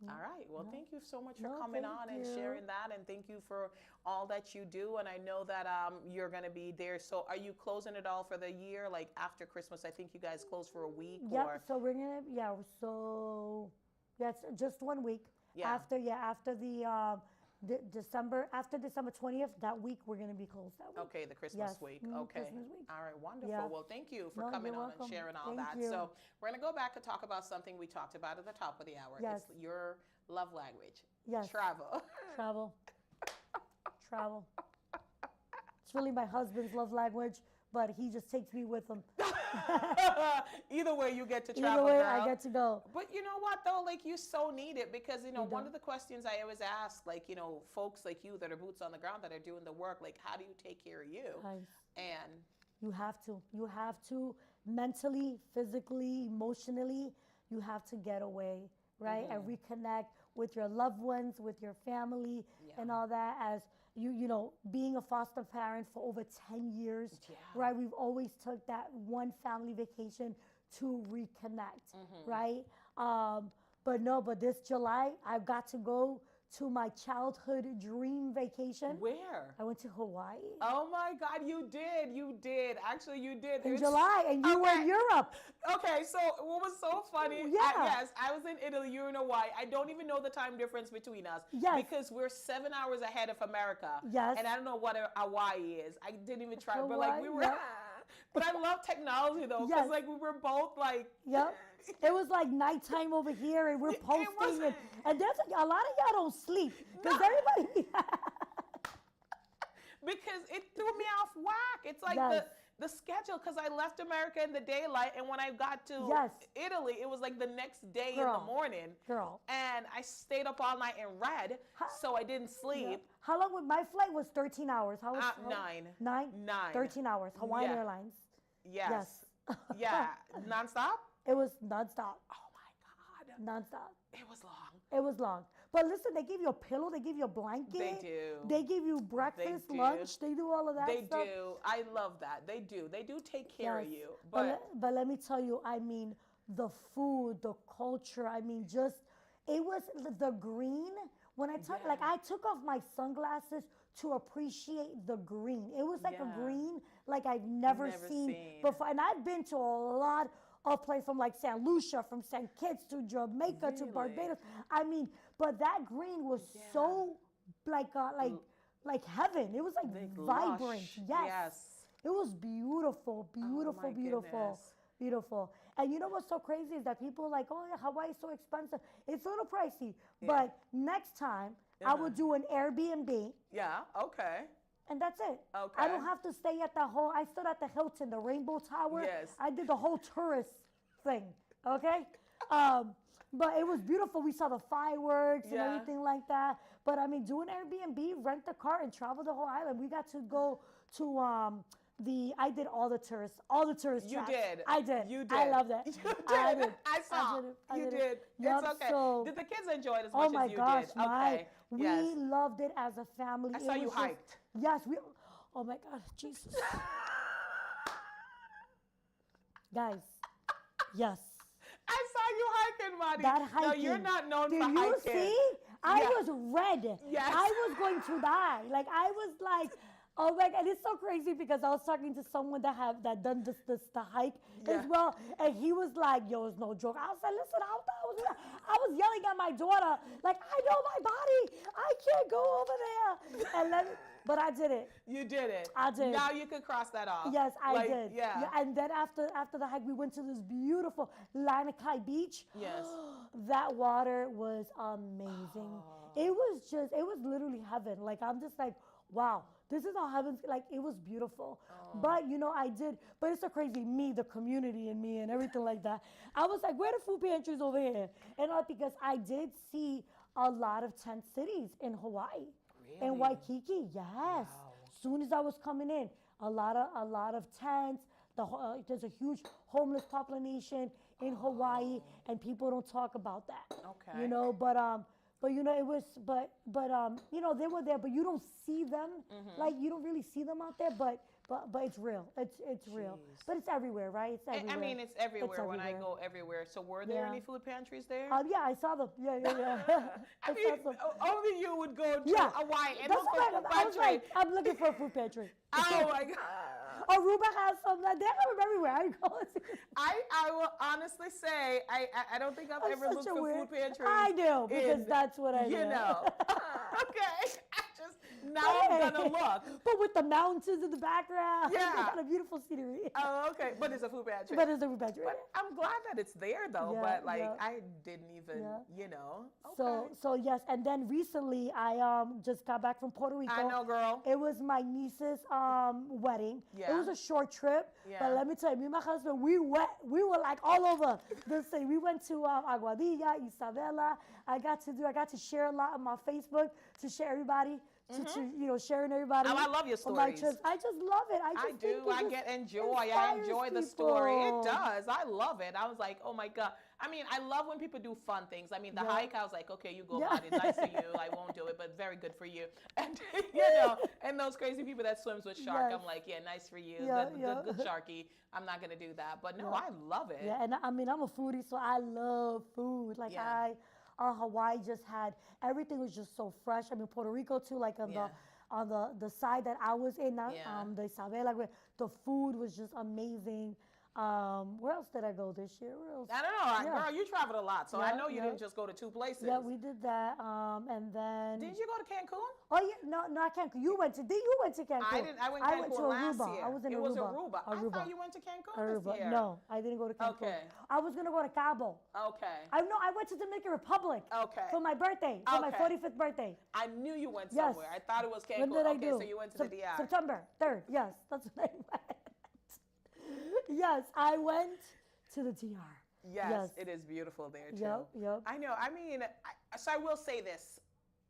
all right. Well, No. thank you so much for No, coming thank on and you. sharing that. And thank you for all that you do. And I know that you're going to be there. So are you closing it all for the year? Like after Christmas, I think you guys close for a week Yep. or So we're gonna so that's just 1 week. Yeah. After after December 20th, that week we're gonna be closed that week. Okay, the Christmas Yes. week. Mhm, Okay. Christmas week. All right, wonderful. Yeah. Well, thank you for No, coming you're on and welcome. sharing all Thank that. you. So we're going to go back and talk about something we talked about at the top of the hour. Yes. It's your love language. Yes. Travel. Travel. Travel. It's really my husband's love language, but he just takes me with him. Either way, you get to Either travel, way, girl. I get to go. But you know what, though? Like, you so need it because, You one don't. of the questions I always ask, like, folks like you that are boots on the ground that are doing the work, like, how do you take care of you? Guys, And you have to. You have to mentally, physically, emotionally, you have to get away, right? And reconnect with your loved ones, with your family, Yeah. and all that. As being a foster parent for over 10 years, Yeah. right? We've always took that one family vacation to reconnect, right? But this July, I've got to go to my childhood dream vacation. where? I went to Hawaii Oh my God, you did. You did. Actually, you did. in It's- July, and you were Okay. in Europe. Okay, so what was so funny? Yeah. Yes, I was in Italy, you were in Hawaii. I don't even know the time difference between us. Yes. Because we're 7 hours ahead of America. Yes. And I don't know what Hawaii is. I didn't even try. But like we Hawaii, were. yeah. But I love technology though, because Yes. like we were both like. Yep. It was like nighttime over here, and we're It posting, was- and there's a lot of y'all don't sleep because everybody. Because it threw me off whack. It's like Yes. the schedule, because I left America in the daylight, and when I got to Yes. Italy, it was like the next day in Girl. the morning. Girl. And I stayed up all night and read, so I didn't sleep. Yep. How long? My flight was 13 hours. How was 9. 9? 13 hours. Hawaiian Yeah. Airlines. Yes. Yeah. Nonstop? It was nonstop. Oh my God. Nonstop. It was long. It was long. But listen, they give you a pillow, they give you a blanket. They do. They give you breakfast, do. lunch. They do all of that They stuff. do. I love that. They do. They do take care of Yes. you. But let me tell you, I mean, the food, the culture, I mean, just, it was the green. When I took, like, Yeah. I took off my sunglasses to appreciate the green. It was like a Yeah. green like I've never seen before. And I've been to a lot of places from like St. Lucia, from St. Kitts to Jamaica to Really? Barbados. I mean, but that green was so like heaven. It was like vibrant. lush. Yes. Yes. It was beautiful, beautiful, my beautiful, goodness. beautiful. And you know what's so crazy is that people are like, oh, yeah, Hawaii is so expensive. It's a little pricey. But next time, I will do an Airbnb, Yeah. Okay. and that's it. Okay. I don't have to stay at I stood at the Hilton, the Rainbow Tower. Yes. I did the whole tourist thing, okay? But it was beautiful. We saw the fireworks and Yeah. everything like that. But I mean, do an Airbnb, rent the car, and travel the whole island. We got to go to I did all the tourist You traps. did. I did. You did. I love that. You I did. did. I saw. did it. I You did it. did. Yup, It's okay. so- Did the kids enjoy it as Oh much my as you gosh, did? Okay. we Yes. loved it as a family. I saw It you was just- hiked. Yes, we. Oh my God, Jesus. Guys, yes. I saw you hiking, Mari. That No, hiking. you're not known Did for you hiking. see? I Yeah. was red. Yes. I was going to die. Like I was like, oh my God! It's so crazy because I was talking to someone that done the hike Yeah. as well, and he was like, "Yo, it's no joke." I was like, "Listen, I was yelling at my daughter like, I know my body. I can't go over there." But I did it. You did it. I did. Now you can cross that off. Yes, I Like, did. Yeah. And then after the hike, we went to this beautiful Lanikai Beach. Yes. That water was amazing. It was literally heaven. Like I'm just like, wow, this is how heaven's, like, it was beautiful. But, but it's so crazy, me, the community and me and everything like that. I was like, where are the food pantries over here? And because I did see a lot of tent cities in Hawaii. Really? In Waikiki, yes. Soon as I was coming in, a lot of tents. There's a huge homeless population in Hawaii, and people don't talk about that. Okay. It was, they were there, but you don't see them. Like, you don't really see them out there, but it's real. It's real. But it's everywhere, right? It's everywhere. I mean, it's everywhere when I go everywhere. So were there any food pantries there? Yeah, I saw them. Yeah. I mean, only you would go to Hawaii and that's look for right. food I was pantry. like, I'm looking for a food pantry. Oh my God. Aruba has some. They have them everywhere. I will honestly say I don't think I've ever looked for food pantries. I do, because that's what I do. Okay. Now I'm gonna look. But with the mountains in the background. Yeah. They got a beautiful scenery. Oh, okay. But it's a food pantry. But it's a food pantry. But I'm glad that it's there though. Yeah, but I didn't even, Okay. So yes, and then recently I just got back from Puerto Rico. I know, girl. It was my niece's wedding. Yeah. It was a short trip. Yeah. But let me tell you, me and my husband, we were like all over the city. We went to Aguadilla, Isabela. I got to share a lot on my Facebook to share everybody. Sharing everybody. Oh, I love your on my stories. trips. I just love it. I do. I enjoy the story. It does. I love it. I was like, oh my God. I mean, I love when people do fun things. I mean, the hike, I was like, okay, you go about it. Nice of you. I won't do it, but very good for you. And, and those crazy people that swims with shark, I'm like, yeah, nice for you. Good sharky. I'm not going to do that. But no, I love it. Yeah, and I mean, I'm a foodie, so I love food. Like Hawaii just had, everything was just so fresh. I mean, Puerto Rico too, like on the side that I was in, the Isabela, the food was just amazing. Where else did I go this year? I don't know, girl. You traveled a lot, so I know you didn't just go to 2 places. Yeah, we did that, and then. Did you go to Cancun? Oh yeah, no, not Cancun. You went to Cancun. I didn't. I went to Cancun last year. I was in Aruba. It was Aruba. I thought you went to Cancun this year. No, I didn't go to Cancun. Okay. I was gonna go to Cabo. Okay. I went to Dominican Republic. Okay. For my birthday, for my 45th birthday. I knew you went somewhere. I thought it was Cancun. When did I do? So you went to the DR. September 3rd. Yes, that's when I went. Yes, I went to the DR. Yes, it is beautiful there too. Yep. I know. I mean, so I will say this.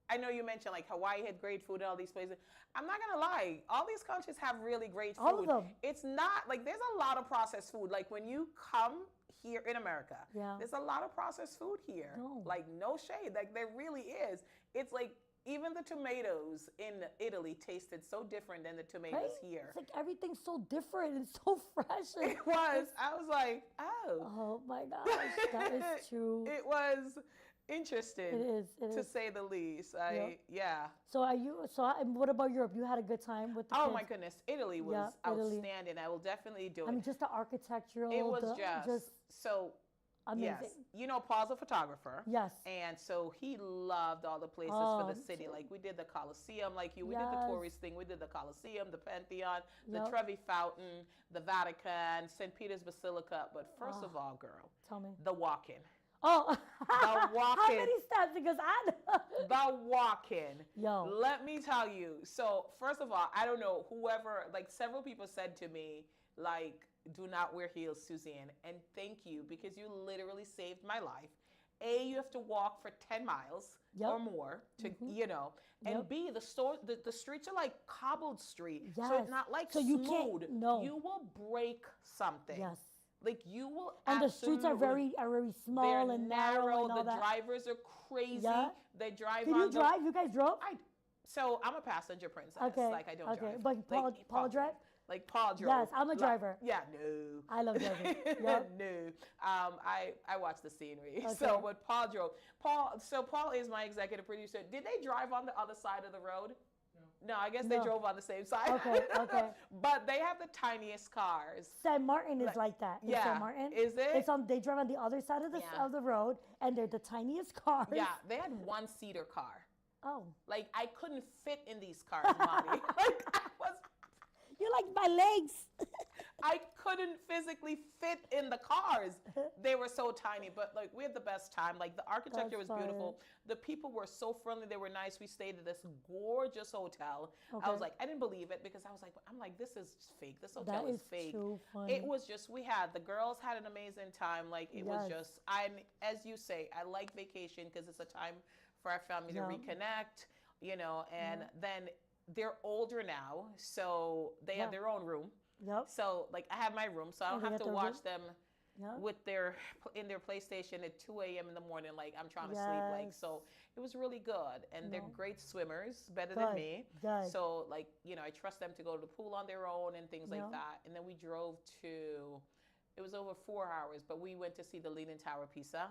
I know you mentioned like Hawaii had great food, all these places. I'm not gonna lie, all these countries have really great food. All of them. It's not like there's a lot of processed food. Like when you come here in America, there's a lot of processed food here. No. Like no shade, like there really is. It's like even the tomatoes in Italy tasted so different than the tomatoes here. It's like everything's so different and so fresh. And it was. I was like, oh. Oh my gosh, that is true. It was interesting. It is. To say the least. So what about Europe? You had a good time with the kids? Oh my goodness, Italy was outstanding. I will definitely do it. I mean, just the architectural. It was just so amazing. Yes. You know, Paul's a photographer. Yes. And so he loved all the places for the city. Like we did the Colosseum, like you. We did the tourist thing. We did the Colosseum, the Pantheon, the Trevi Fountain, the Vatican, St. Peter's Basilica. But first of all, girl, tell me. The walk-in. Oh, the walk-in. How many steps? Because the walk-in. Yo. Let me tell you. So first of all, I don't know, whoever, like several people said to me, like, do not wear heels, Suzanne. And thank you, because you literally saved my life. A, you have to walk for 10 miles or more to, and B, the streets are like cobbled street. Yes. So it's not like so smooth. You can't, no. You will break something. Yes. Like you will and the streets are very small and narrow and all the that. drivers are crazy. Yeah. They drive Did you drive? You guys drove? So I'm a passenger princess. Okay. Like I don't drive. But Paul drive? Like Paul drove. Yes, I'm a driver. Yeah, no. I love driving. Yep. No. I watch the scenery. Okay. So when Paul drove, Paul is my executive producer. Did they drive on the other side of the road? No, I guess they drove on the same side. Okay. But they have the tiniest cars. San Martin is like that. Yeah. San Martin. Is it? They drive on the other side of the road, and they're the tiniest cars. Yeah, they had one-seater car. Oh. Like I couldn't fit in these cars, Mari. Like I was. You're like my legs. I couldn't physically fit in the cars. They were so tiny, but like we had the best time. Like the architecture was beautiful. The people were so friendly. They were nice. We stayed at this gorgeous hotel. I was like, I didn't believe it because I'm like, this is fake. This hotel is fake. Too funny. It was just, the girls had an amazing time. Like it was just, as you say, I like vacation because it's a time for our family to reconnect, and then they're older now, so they have their own room. So like I have my room, so I don't have to watch them with in their PlayStation at 2 a.m. in the morning, like I'm trying to sleep. Like, so it was really good. And they're great swimmers, better than me. So like, I trust them to go to the pool on their own and things like that. And then we drove it was over 4 hours, but we went to see the Leaning Tower of Pisa.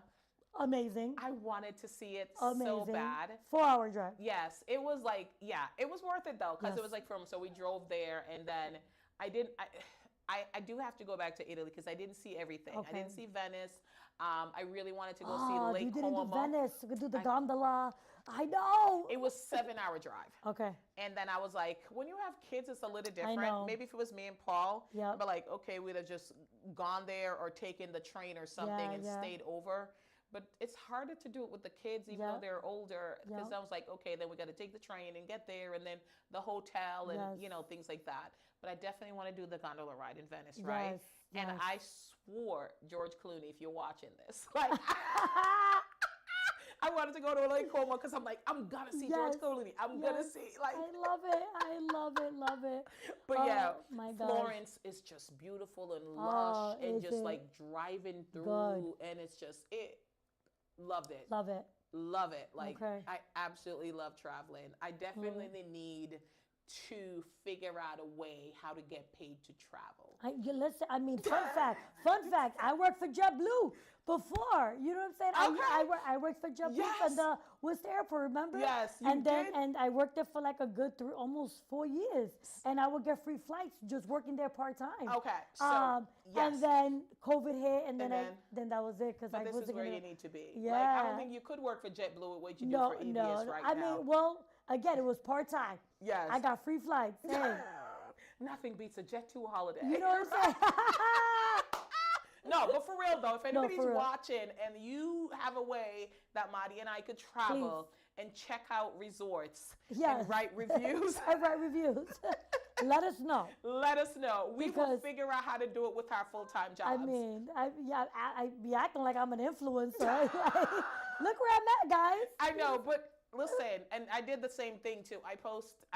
Amazing. I wanted to see it so bad. 4-hour drive. Yes. It was like, it was worth it though. Cause it was like so we drove there and then I do have to go back to Italy because I didn't see everything. I didn't see Venice. I really wanted to go see Lake Como. You didn't do Venice. You could do the gondola. I know. It was 7-hour drive. Okay. And then I was like, when you have kids, it's a little different. Maybe if it was me and Paul, but like, okay, we'd have just gone there or taken the train or something and stayed over. But it's harder to do it with the kids, even though they're older. Because I was like, okay, then we got to take the train and get there, and then the hotel and things like that. But I definitely want to do the gondola ride in Venice, right? And I swore, George Clooney, if you're watching this, like I wanted to go to Lake Como because I'm like, I'm gonna see George Clooney. I'm gonna see, like. I love it. I love it. Love it. But my God. Florence is just beautiful and lush, and just like driving through, and it's just loved it. Love it. Love it. Like I absolutely love traveling. I definitely need to figure out a way how to get paid to travel. Fun fact, I worked for JetBlue before. You know what I'm saying? I worked for JetBlue at the Worcester Airport, remember? Yes, and I worked there for like a good almost 4 years. And I would get free flights just working there part-time. Okay, so, and then COVID hit, and then that was it. But this is where you need to be. Yeah. Like, I don't think you could work for JetBlue with what you do for EBS right now. I mean, well, again, it was part-time. Yes. I got free flights. Hey. Nothing beats a Jet2 holiday. You know what I'm saying? No, but for real though, if anybody's watching and you have a way that Mari and I could travel and check out resorts and write reviews. I write reviews. Let us know. Let us know. We will figure out how to do it with our full-time jobs. I mean, I be acting like I'm an influencer. Look where I'm at, guys. I know, but listen, and I did the same thing too. I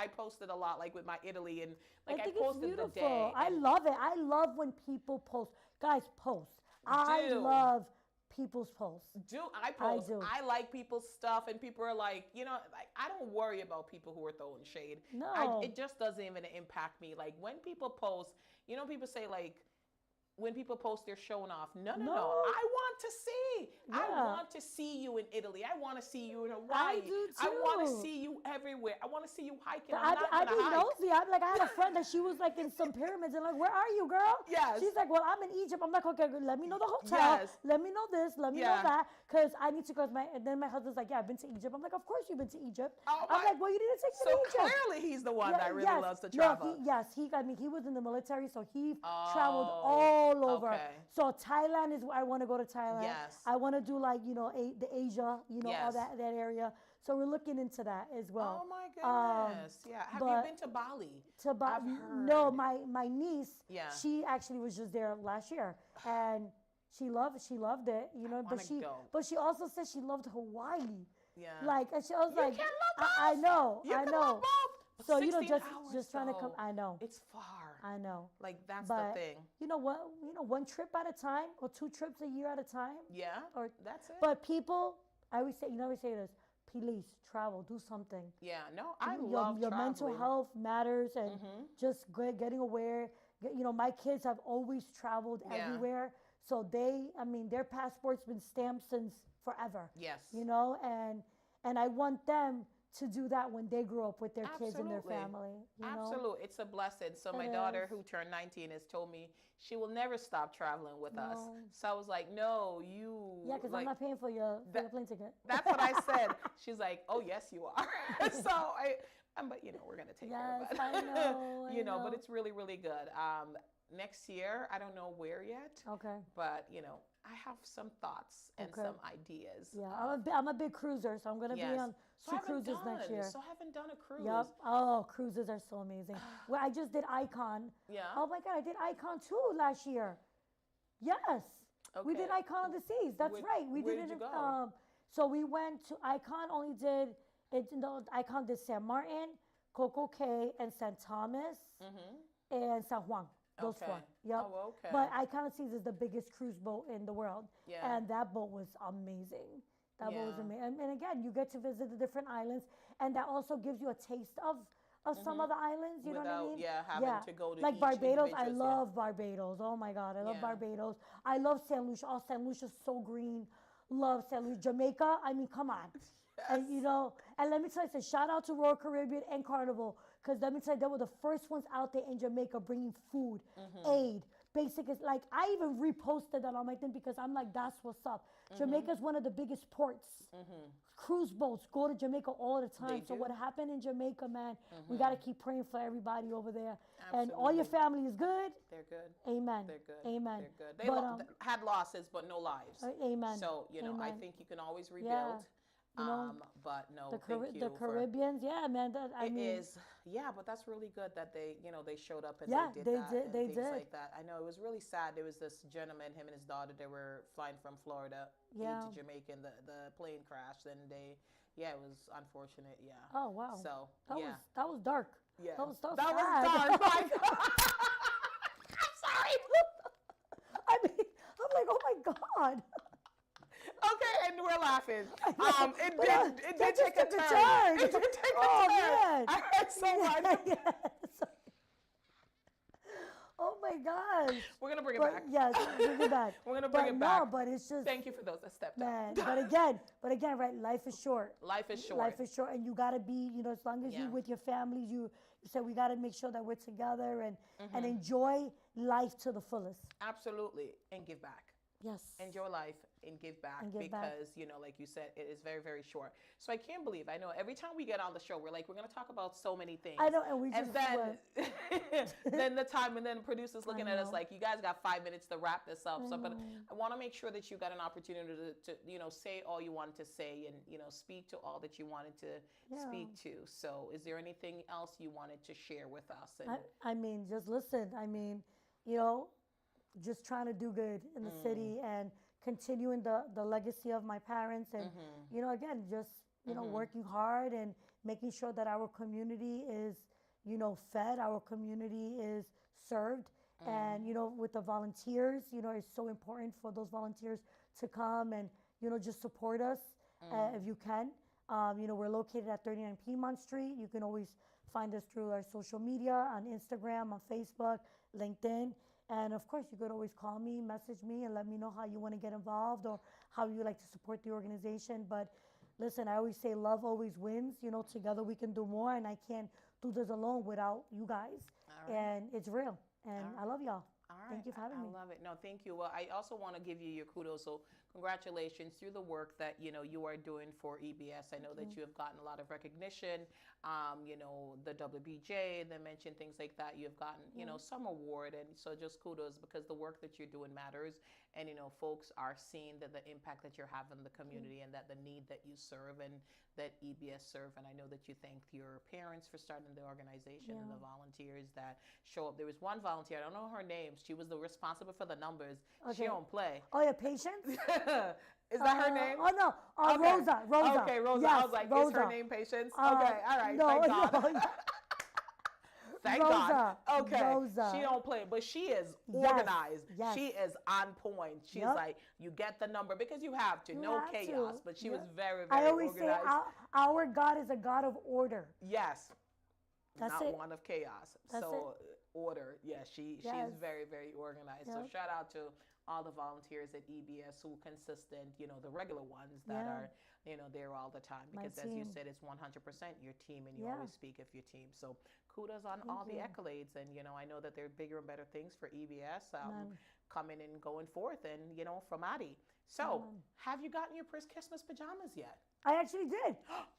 posted a lot, like with my Italy, and like I posted the day. I love it. I love when people post. Guys, post. I love people's posts. I post. I like people's stuff, and people are like, like I don't worry about people who are throwing shade. No, it just doesn't even impact me. Like when people post, people say like, when people post, they're showing off. No. I want to see. I want to see you in Italy. I want to see you in Hawaii. I do too. I want to see you everywhere. I want to see you hiking. I be nosy. I'm like, I had a friend that she was like in some pyramids, and like, where are you, girl? Yes. She's like, well, I'm in Egypt. I'm like, okay, let me know the hotel. Yes. Let me know this. Let me know that, because I need to go. And then my husband's like, yeah, I've been to Egypt. I'm like, of course you've been to Egypt. Oh, I'm like, well, you didn't take me to Egypt. So clearly he's the one that really loves to travel. He was in the military, so he traveled all over. Okay. So Thailand is where I want to go to Thailand. Yes. I want to do like, the Asia, all that area. So we're looking into that as well. Oh my goodness. Have you been to Bali? I've heard. No, my niece, she actually was just there last year, and she loved it, but she also said she loved Hawaii. Yeah. Like, and she was like, can't love both. I know. You can love both. So, 16 just trying to come. I know. It's far. I know. Like, that's the thing. You know what? One trip at a time, or 2 trips a year at a time. Yeah. Or that's it. But people, I always say, this. Please travel, do something. Yeah. No, I love your traveling. mental health matters, and just getting aware. My kids have always traveled everywhere, so their passport's been stamped since forever. Yes. And I want them to do that when they grow up with their kids and their family. Absolutely. It's a blessing. So my daughter, who turned 19, has told me she will never stop traveling with us. So I was like, no, you. Yeah, because I'm not paying for your plane ticket. That's what I said. She's like, oh, yes, you are. So but we're going to take her. But, I know. But it's really, really good. next year. I don't know where yet. Okay. But, I have some thoughts and some ideas. Yeah, I'm a big cruiser, so I'm going to be on two cruises next year. So I haven't done a cruise. Yep. Oh, cruises are so amazing. Well, I just did Icon. Yeah. Oh my God, I did Icon too last year. Yes. Okay. We did Icon of the Seas. That's right. We where did did it. you go? So we went to Icon. Only did it. Icon did San Martin, Coco Cay, and St. Thomas, and San Juan. Those four. Yep. Oh, okay. But Icon of the Seas is the biggest cruise boat in the world. Yeah. And that boat was amazing. That boat was amazing. And again, you get to visit the different islands, and that also gives you a taste of some of the islands. You know what I mean? Having to go to like each Barbados. I individual, love Barbados. Oh my God, I love Barbados. I love St. Lucia. Oh, St. Lucia's so green. Love St. Lucia. Jamaica. I mean, come on. And and let me tell you, shout out to Royal Caribbean and Carnival, because let me tell you, they were the first ones out there in Jamaica bringing food, aid, basic. Like, I even reposted that on my thing because I'm like, that's what's up. Jamaica is one of the biggest ports. Cruise boats go to Jamaica all the time. So what happened in Jamaica, man, we got to keep praying for everybody over there. Absolutely. And all your family is good. They're good. Amen. They're good. Amen. They're good. They had losses, but no lives. Amen. So, Amen. I think you can always rebuild. But no, thank you. The Caribbeans, man. I mean, but that's really good that they showed up and they they did did like that. I know it was really sad. There was this gentleman, him and his daughter, they were flying from Florida to Jamaica, and the plane crashed, and it was unfortunate. Yeah. Oh wow. So that was dark. Yeah. That was dark. I'm sorry. I mean, I'm like, oh my God. Okay, and we're laughing. It did take a turn. It did take a turn. Man. I heard so much. Oh my gosh. We're gonna bring it back. Yes, bring it back. We're gonna bring it back. No, but it's just. Thank you for those that stepped up. Man, but again, right? Life is short. Life is short. Life is short, and you gotta be, as long as you with your families, you said we gotta make sure that we're together and enjoy life to the fullest. Absolutely, and give back. Yes. Enjoy life and give back because, like you said, it is very, very short. So I can't believe, I know every time we get on the show, we're going to talk about so many things. I know, and we just then the producers looking at us like, you guys got 5 minutes to wrap this up. But I want to make sure that you got an opportunity to say all you wanted to say and, speak to all that you wanted to speak to. So is there anything else you wanted to share with us? I mean, just listen. I mean, just trying to do good in the city and continuing the legacy of my parents and again just working hard and making sure that our community is fed, our community is served, and with the volunteers, it's so important for those volunteers to come and just support us if you can. We're located at 39 Piedmont Street. You can always find us through our social media on Instagram, on Facebook, LinkedIn. And of course, you could always call me, message me, and let me know how you want to get involved or how you like to support the organization. But listen, I always say love always wins. Together we can do more, and I can't do this alone without you guys. And it's real. And I love y'all. Thank you for having me. I love it. No, thank you. Well, I also want to give you your kudos. So congratulations through the work that, you are doing for EBS. I know that you have gotten a lot of recognition. The WBJ, they mentioned things like that. You have gotten, some award. And so just kudos because the work that you're doing matters. And, folks are seeing the impact that you're having in the community and that the need that you serve and that EBS serve. And I know that you thanked your parents for starting the organization and the volunteers that show up. There was one volunteer, I don't know her name. She was the responsible for the numbers. She don't play. Oh, yeah, Patience? Is that her name? Oh, no. Rosa. Okay, Rosa. Yes, I was like, Rosa. Is her name Patience? Okay, all right. No, thank God. No. Thank Rosa, God. Okay. Rosa. She don't play, but she is organized. Yes. She is on point. She's like, you get the number because you have to. No chaos. But she was very, very organized. I always say our God is a God of order. Yes. That's not it. one of chaos. That's so order. Yeah, she's very, very organized. So shout out to all the volunteers at EBS who are consistent, the regular ones that are, there all the time. Because as you said, it's 100% your team, and you always speak of your team. So kudos on all the accolades. And, I know that there are bigger and better things for EBS coming and going forth, and, for Mari. So have you gotten your Christmas pajamas yet? I actually did.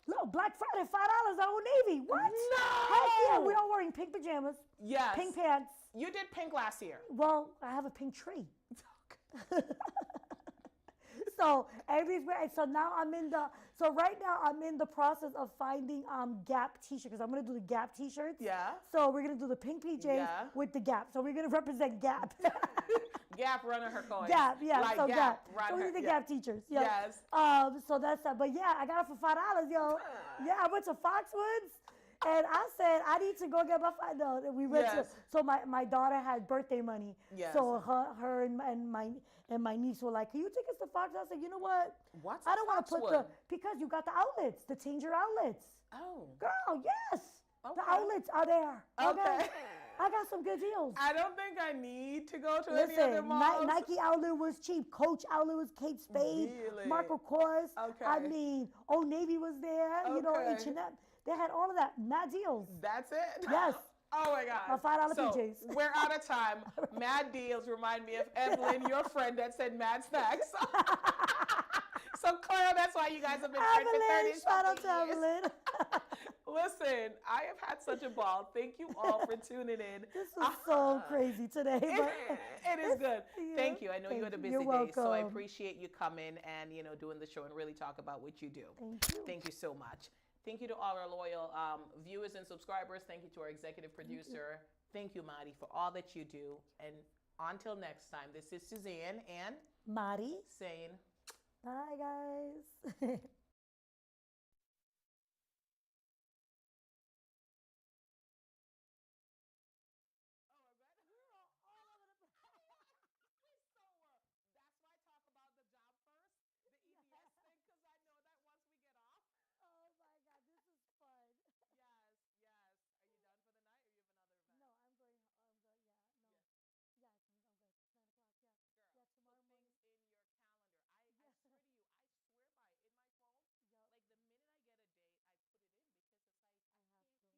Look, Black Friday, $5 at Old Navy. What? No! Heck yeah, we're all wearing pink pajamas. Yes. Pink pants. You did pink last year. Well, I have a pink tree. So everybody's wearing. So now right now I'm in the process of finding Gap t-shirts, because I'm gonna do the Gap t-shirts. Yeah. So we're gonna do the pink PJs with the Gap. So we're gonna represent Gap. Gap running her coins. Gap, yeah. Like so Gap. So we her, need the Gap teachers. Yeah. Yes. So that's that. But yeah, I got it for $5, yo. Yeah, I went to Foxwoods. And I said, I need to go get my $5. And we went to, so my daughter had birthday money. Yes. So her and my niece were like, can you take us to Fox? I said, you know what? What's I don't want to Foxwood? because you got the outlets, the Tanger outlets. Oh. Girl, yes. Okay. The outlets are there. Okay. I got some good deals. I don't think I need to go to any other Listen, malls. Nike outlet was cheap. Coach outlet was Kate Spade. Really? Marco Kors. Okay. I mean, Old Navy was there. Okay. H&M. They had all of that. Mad deals. That's it? Yes. Oh my God. My $5 so PJs. We're out of time. Mad deals remind me of Evelyn, your friend that said mad snacks. So Claire, that's why you guys have been friends for 30 shout out to years. Evelyn. Listen, I have had such a ball. Thank you all for tuning in. This was so crazy today. But it is good. Yeah, Thank you. I know you had a busy You're day, so I welcome. appreciate you coming and doing the show and really talk about what you do. Thank you. Thank you so much. Thank you to all our loyal viewers and subscribers. Thank you to our executive producer. Thank you, Mari, for all that you do. And until next time, this is Suzanne and Mari saying, bye, guys.